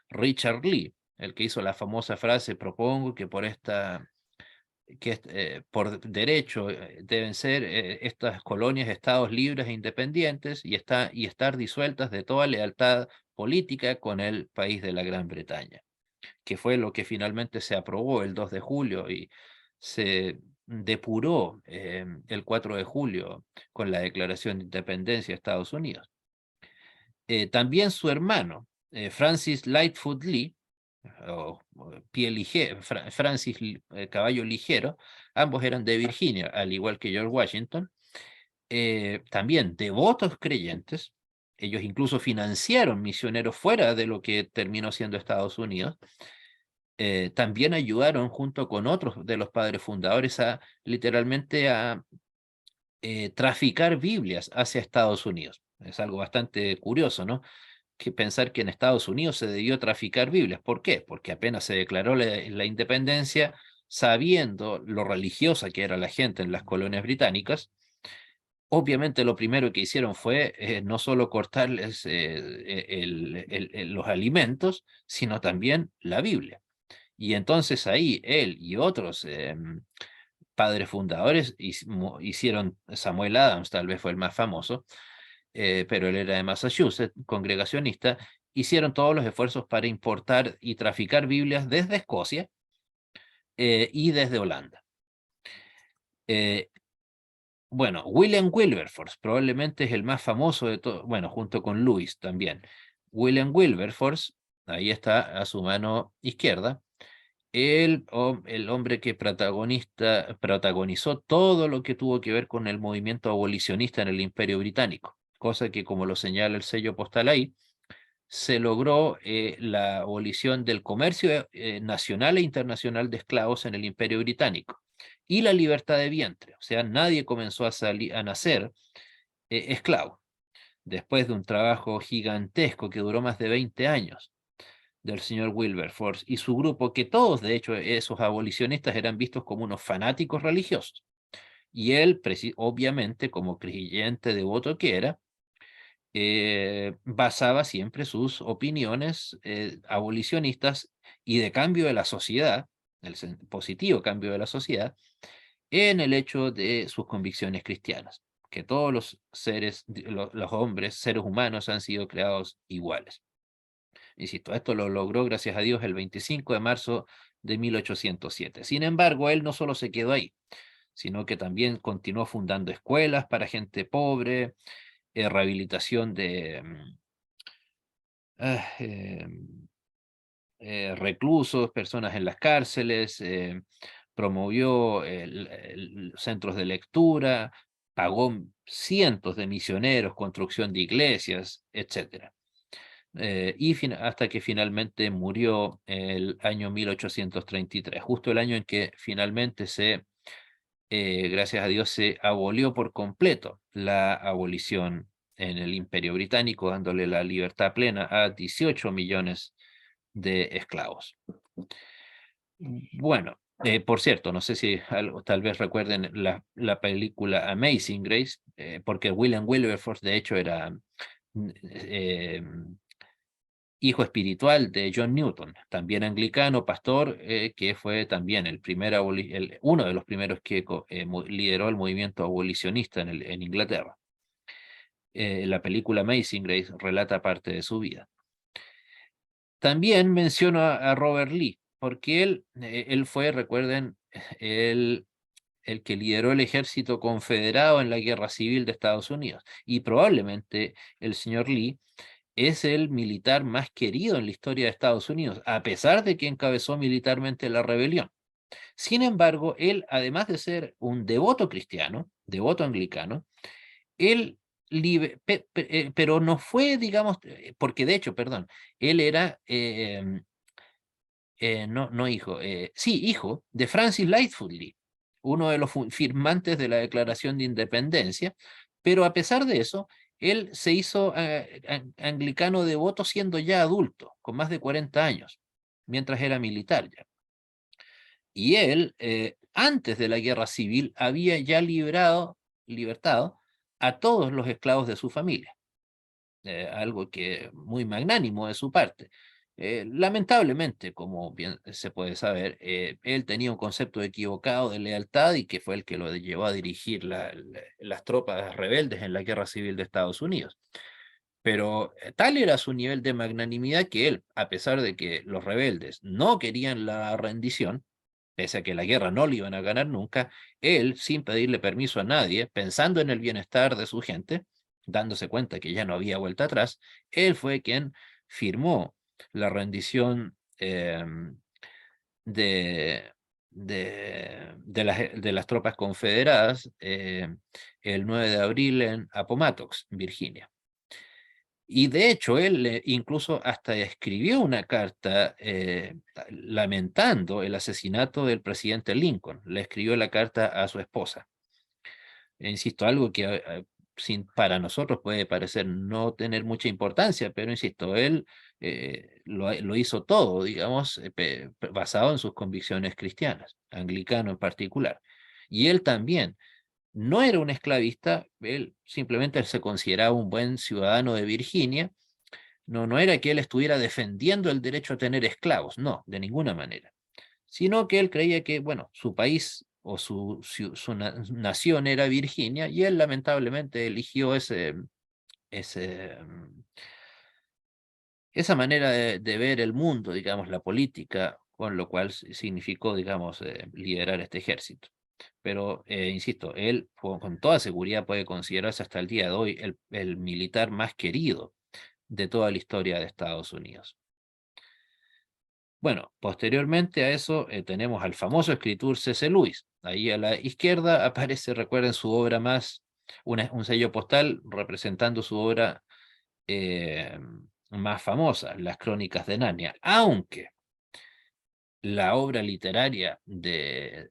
Richard Lee, el que hizo la famosa frase: propongo que por derecho deben ser estas colonias estados libres e independientes y estar disueltas de toda lealtad política con el país de la Gran Bretaña, que fue lo que finalmente se aprobó el 2 de julio y se depuró el 4 de julio con la Declaración de Independencia de Estados Unidos. También su hermano, Francis Lightfoot Lee, Francis Caballo Ligero, ambos eran de Virginia, al igual que George Washington, también devotos creyentes. Ellos incluso financiaron misioneros fuera de lo que terminó siendo Estados Unidos. También ayudaron junto con otros de los padres fundadores literalmente a traficar Biblias hacia Estados Unidos. Es algo bastante curioso, ¿no? Que pensar que en Estados Unidos se debió traficar Biblias. ¿Por qué? Porque apenas se declaró la independencia, sabiendo lo religiosa que era la gente en las colonias británicas, obviamente lo primero que hicieron fue no solo cortarles los alimentos, sino también la Biblia. Y entonces ahí él y otros padres fundadores hicieron, Samuel Adams tal vez fue el más famoso, pero él era de Massachusetts, congregacionista, hicieron todos los esfuerzos para importar y traficar Biblias desde Escocia y desde Holanda. Bueno, William Wilberforce probablemente es el más famoso de todos, bueno, junto con Lewis también. William Wilberforce, ahí está a su mano izquierda, el hombre que protagonizó todo lo que tuvo que ver con el movimiento abolicionista en el Imperio Británico, cosa que, como lo señala el sello postal ahí, se logró la abolición del comercio nacional e internacional de esclavos en el Imperio Británico y la libertad de vientre, o sea, nadie comenzó a nacer esclavo, después de un trabajo gigantesco que duró más de 20 años del señor Wilberforce y su grupo, que todos, de hecho, esos abolicionistas eran vistos como unos fanáticos religiosos. Y él, obviamente, como creyente devoto que era, basaba siempre sus opiniones abolicionistas y de cambio de la sociedad, el positivo cambio de la sociedad, en el hecho de sus convicciones cristianas, que todos los seres, los hombres, seres humanos han sido creados iguales. Insisto, esto lo logró, gracias a Dios, el 25 de marzo de 1807. Sin embargo, él no solo se quedó ahí, sino que también continuó fundando escuelas para gente pobre, rehabilitación de reclusos, personas en las cárceles, promovió centros de lectura, pagó cientos de misioneros, construcción de iglesias, etc. Hasta que finalmente murió el año 1833, justo el año en que finalmente gracias a Dios, se abolió por completo la abolición en el Imperio Británico, dándole la libertad plena a 18 millones de esclavos. Bueno, por cierto, no sé si tal vez recuerden la película Amazing Grace, porque William Wilberforce, de hecho, era hijo espiritual de John Newton, también anglicano, pastor, que fue también uno de los primeros que lideró el movimiento abolicionista en Inglaterra. La película Amazing Grace relata parte de su vida. También menciono a Robert Lee, porque él fue, recuerden, el que lideró el ejército confederado en la Guerra Civil de Estados Unidos. Y probablemente el señor Lee es el militar más querido en la historia de Estados Unidos, a pesar de que encabezó militarmente la rebelión. Sin embargo, él, además de ser un devoto cristiano, devoto anglicano, él, pero no fue, digamos, porque de hecho, perdón, él era, hijo de Francis Lightfoot Lee, uno de los firmantes de la Declaración de Independencia, pero a pesar de eso, él se hizo anglicano devoto siendo ya adulto, con más de 40 años, mientras era militar ya. Y él, antes de la Guerra Civil, había ya libertado a todos los esclavos de su familia. Algo que muy magnánimo de su parte. Lamentablemente, como bien se puede saber, él tenía un concepto equivocado de lealtad y que fue el que lo llevó a dirigir las tropas rebeldes en la Guerra Civil de Estados Unidos. Pero tal era su nivel de magnanimidad que él, a pesar de que los rebeldes no querían la rendición, pese a que la guerra no le iban a ganar nunca, él, sin pedirle permiso a nadie, pensando en el bienestar de su gente, dándose cuenta que ya no había vuelta atrás, él fue quien firmó la rendición de, de las tropas confederadas el 9 de abril en Appomattox, Virginia. Y de hecho, él incluso hasta escribió una carta lamentando el asesinato del presidente Lincoln. Le escribió la carta a su esposa. Insisto, algo que para nosotros puede parecer no tener mucha importancia, pero insisto, él lo hizo todo, digamos, basado en sus convicciones cristianas, anglicano en particular. Y él también no era un esclavista, él simplemente se consideraba un buen ciudadano de Virginia. No era que él estuviera defendiendo el derecho a tener esclavos, no, de ninguna manera, sino que él creía que, bueno, su país o su nación era Virginia, y él lamentablemente eligió esa manera de ver el mundo, digamos, la política, con lo cual significó, digamos, liderar este ejército. Pero, insisto, él con toda seguridad puede considerarse hasta el día de hoy el militar más querido de toda la historia de Estados Unidos. Bueno, posteriormente a eso tenemos al famoso escritor C.S. Lewis. Ahí a la izquierda aparece, recuerden, su obra más, un sello postal representando su obra más famosa, Las Crónicas de Narnia, aunque la obra literaria la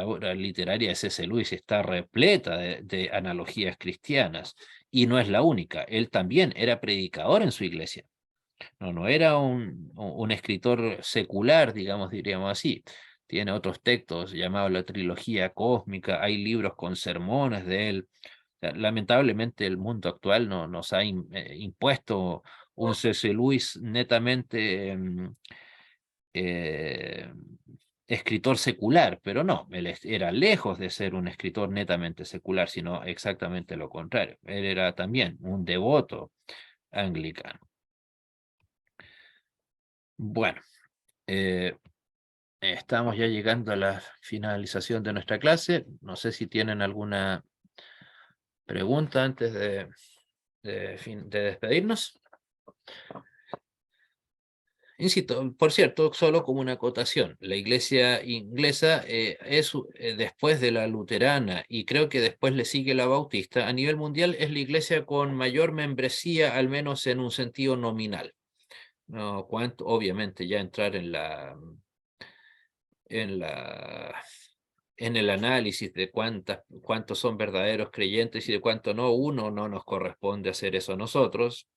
obra literaria de C.S. Lewis está repleta de analogías cristianas, y no es la única. Él también era predicador en su iglesia. No era un escritor secular, digamos, diríamos así. Tiene otros textos llamados la trilogía cósmica, hay libros con sermones de él. O sea, lamentablemente el mundo actual nos ha impuesto un C.S. Lewis netamente eh, escritor secular, pero no, él era lejos de ser un escritor netamente secular, sino exactamente lo contrario. Él era también un devoto anglicano. Bueno, estamos ya llegando a la finalización de nuestra clase. No sé si tienen alguna pregunta antes de despedirnos. Insisto, por cierto, solo como una acotación, la iglesia inglesa es después de la luterana, y creo que después le sigue la bautista, a nivel mundial es la iglesia con mayor membresía, al menos en un sentido nominal. No, obviamente ya entrar en el análisis de cuántos son verdaderos creyentes y de cuántos no, no nos corresponde hacer eso a nosotros,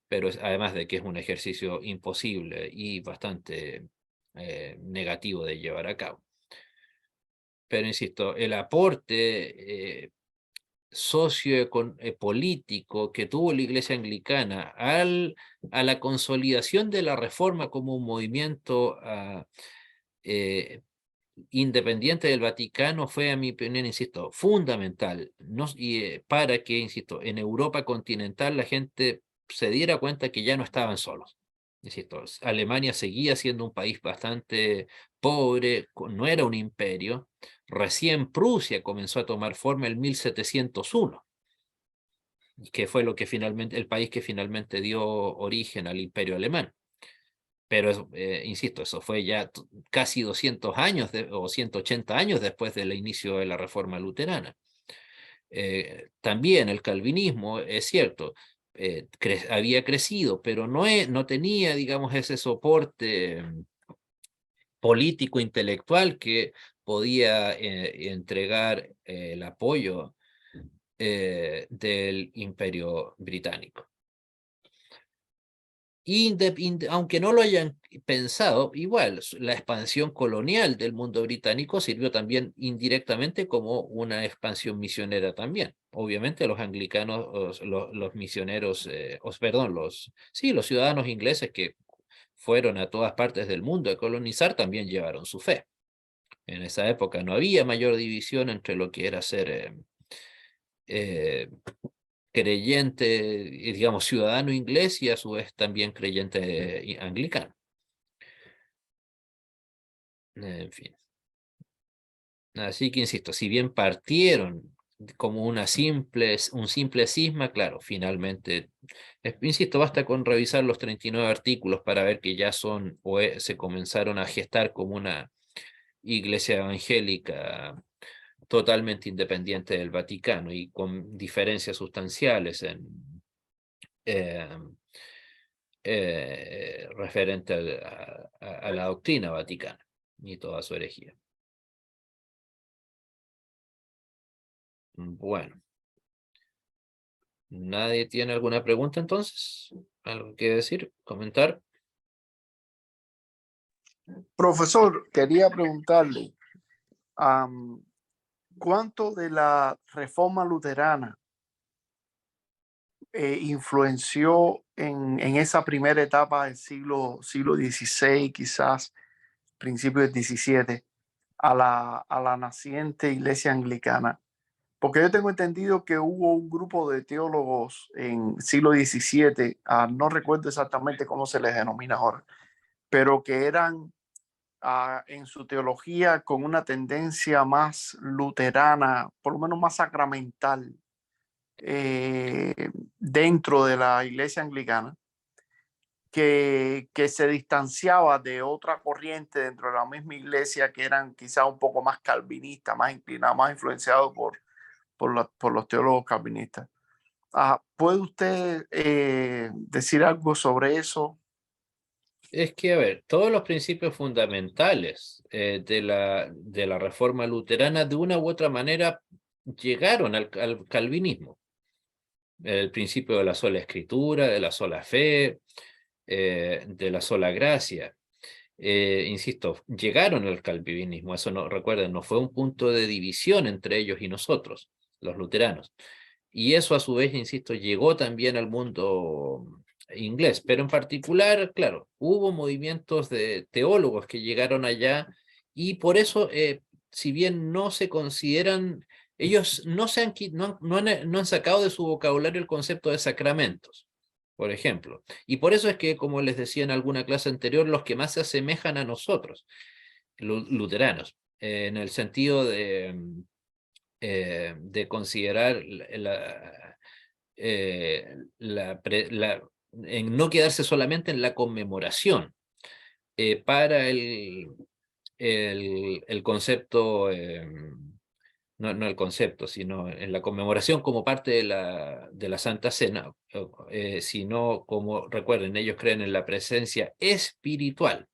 pero además de que es un ejercicio imposible y bastante negativo de llevar a cabo. Pero insisto, el aporte político que tuvo la Iglesia Anglicana a la consolidación de la Reforma como un movimiento independiente del Vaticano fue, a mi opinión, insisto, fundamental, para que, insisto, en Europa continental la gente se diera cuenta que ya no estaban solos. Insisto, Alemania seguía siendo un país bastante pobre, no era un imperio. Recién Prusia comenzó a tomar forma en 1701, que fue el país que finalmente dio origen al imperio alemán. Pero, insisto, eso fue ya casi 200 años o 180 años después del inicio de la Reforma Luterana. También el calvinismo, es cierto, había crecido, pero no tenía, digamos, ese soporte político, intelectual que podía entregar el apoyo del Imperio Británico. Aunque no lo hayan pensado, igual la expansión colonial del mundo británico sirvió también indirectamente como una expansión misionera también. Obviamente los anglicanos, los misioneros, los ciudadanos ingleses que fueron a todas partes del mundo a colonizar también llevaron su fe. En esa época no había mayor división entre lo que era ser creyente, digamos, ciudadano inglés, y a su vez también creyente anglicano. En fin. Así que insisto, si bien partieron como un simple cisma, claro, finalmente, insisto, basta con revisar los 39 artículos para ver que ya son o se comenzaron a gestar como una iglesia evangélica totalmente independiente del Vaticano y con diferencias sustanciales eh, referente a la doctrina vaticana y toda su herejía. Bueno, ¿nadie tiene alguna pregunta entonces? ¿Algo que decir? ¿Comentar? Profesor, quería preguntarle, ¿cuánto de la reforma luterana influenció en esa primera etapa del siglo XVI, quizás principios del XVII, a la naciente iglesia anglicana? Porque yo tengo entendido que hubo un grupo de teólogos en siglo XVII, no recuerdo exactamente cómo se les denomina ahora, pero que eran en su teología con una tendencia más luterana, por lo menos más sacramental, dentro de la iglesia anglicana, que se distanciaba de otra corriente dentro de la misma iglesia que eran quizás un poco más calvinistas, más inclinados, más influenciados por los teólogos calvinistas. ¿Puede usted decir algo sobre eso? Es que, a ver, todos los principios fundamentales de la reforma luterana de una u otra manera llegaron al calvinismo. El principio de la sola escritura, de la sola fe, de la sola gracia. Insisto, llegaron al calvinismo, eso no, recuerden, no fue un punto de división entre ellos y nosotros, los luteranos. Y eso a su vez, insisto, llegó también al mundo inglés, pero en particular, claro, hubo movimientos de teólogos que llegaron allá y por eso, si bien no se consideran, ellos no han sacado de su vocabulario el concepto de sacramentos, por ejemplo. Y por eso es que, como les decía en alguna clase anterior, los que más se asemejan a nosotros, luteranos, en el sentido de considerar en no quedarse solamente en la conmemoración para el concepto, no el concepto, sino en la conmemoración como parte de la Santa Cena, sino como, recuerden, ellos creen en la presencia espiritual.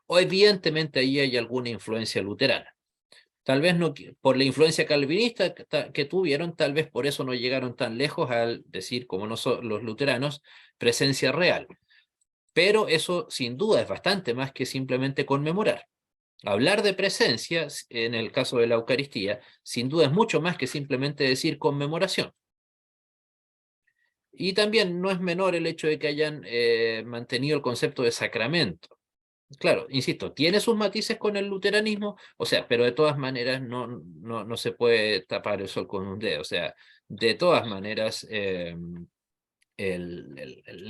O evidentemente ahí hay alguna influencia luterana. Tal vez no por la influencia calvinista que tuvieron, tal vez por eso no llegaron tan lejos al decir, como los luteranos, presencia real. Pero eso sin duda es bastante más que simplemente conmemorar. Hablar de presencia, en el caso de la Eucaristía, sin duda es mucho más que simplemente decir conmemoración. Y también no es menor el hecho de que hayan mantenido el concepto de sacramento. Claro, insisto, tiene sus matices con el luteranismo, o sea, pero de todas maneras no se puede tapar el sol con un dedo. O sea, de todas maneras, la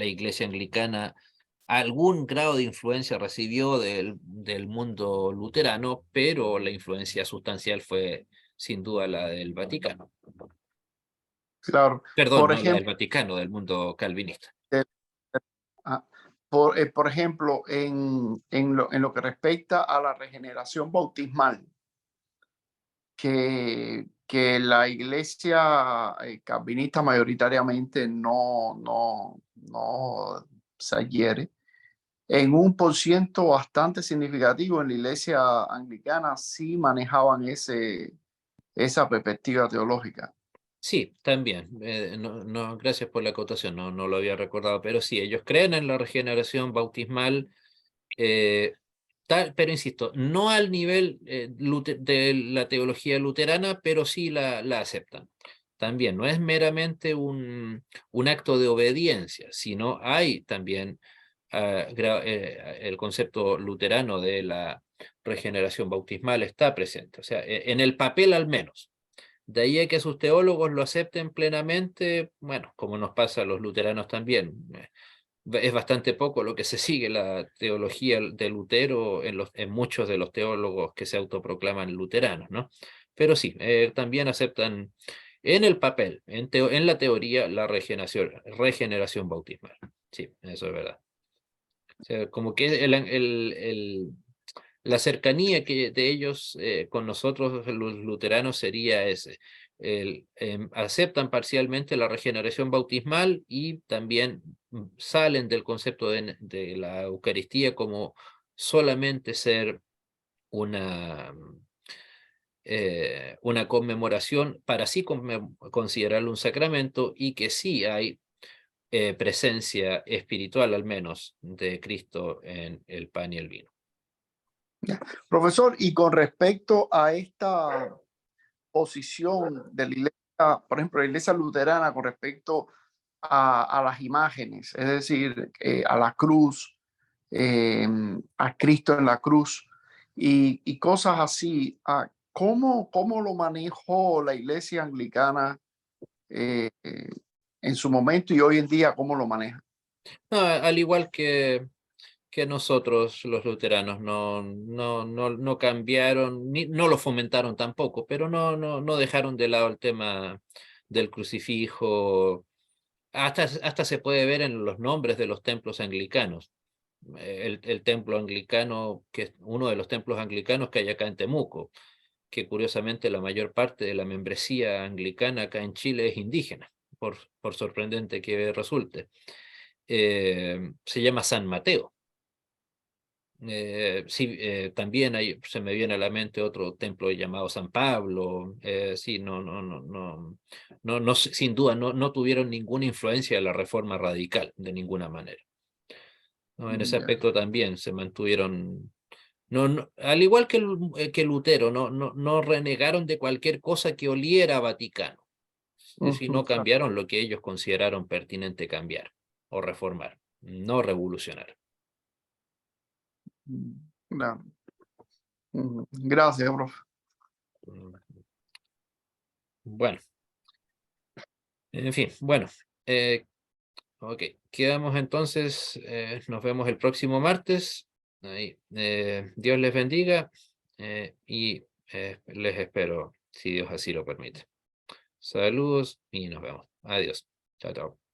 iglesia anglicana algún grado de influencia recibió del mundo luterano, pero la influencia sustancial fue sin duda la del Vaticano. Claro. Perdón, Por no la del ejemplo, Vaticano, del mundo calvinista. ah, por ejemplo, en lo que respecta a la regeneración bautismal, que la iglesia calvinista mayoritariamente no se adhiere. En un por ciento bastante significativo en la iglesia anglicana sí manejaban esa perspectiva teológica. Sí, también. Gracias por la acotación, no lo había recordado, pero sí, ellos creen en la regeneración bautismal, eh, pero insisto, no al nivel de la teología luterana, pero sí la aceptan. También no es meramente un acto de obediencia, sino hay también el concepto luterano de la regeneración bautismal está presente, o sea, en el papel al menos. De ahí a que sus teólogos lo acepten plenamente, bueno, como nos pasa a los luteranos también. es bastante poco lo que se sigue la teología de Lutero en muchos de los teólogos que se autoproclaman luteranos, ¿no? Pero sí, también aceptan en el papel, en la teoría, la regeneración bautismal. Sí, eso es verdad. O sea, como que la cercanía que de ellos con nosotros los luteranos sería ese. Aceptan parcialmente la regeneración bautismal y también salen del concepto de la Eucaristía como solamente ser una conmemoración para sí considerarlo un sacramento y que sí hay presencia espiritual al menos de Cristo en el pan y el vino. Profesor, y con respecto a esta posición de la iglesia, por ejemplo, la iglesia luterana con respecto a las imágenes, es decir, a la cruz, a Cristo en la cruz y cosas así, ¿cómo lo manejó la iglesia anglicana en su momento y hoy en día cómo lo maneja? No, al igual que nosotros los luteranos no cambiaron, no lo fomentaron tampoco, pero no dejaron de lado el tema del crucifijo. Hasta se puede ver en los nombres de los templos anglicanos. El templo anglicano, que es uno de los templos anglicanos que hay acá en Temuco, que curiosamente la mayor parte de la membresía anglicana acá en Chile es indígena, por sorprendente que resulte. Se llama San Mateo. Sí, también se me viene a la mente otro templo llamado San Pablo. Sí, sin duda no tuvieron ninguna influencia de la reforma radical de ninguna manera. ¿No? En ese aspecto también se mantuvieron, al igual que Lutero, no renegaron de cualquier cosa que oliera a Vaticano, si no cambiaron lo que ellos consideraron pertinente cambiar o reformar, no revolucionar. Claro. Gracias, profe. Bueno, en fin, bueno, ok, quedamos entonces, nos vemos el próximo martes. Ahí, Dios les bendiga y les espero, si Dios así lo permite. Saludos y nos vemos. Adiós. Chao, chao.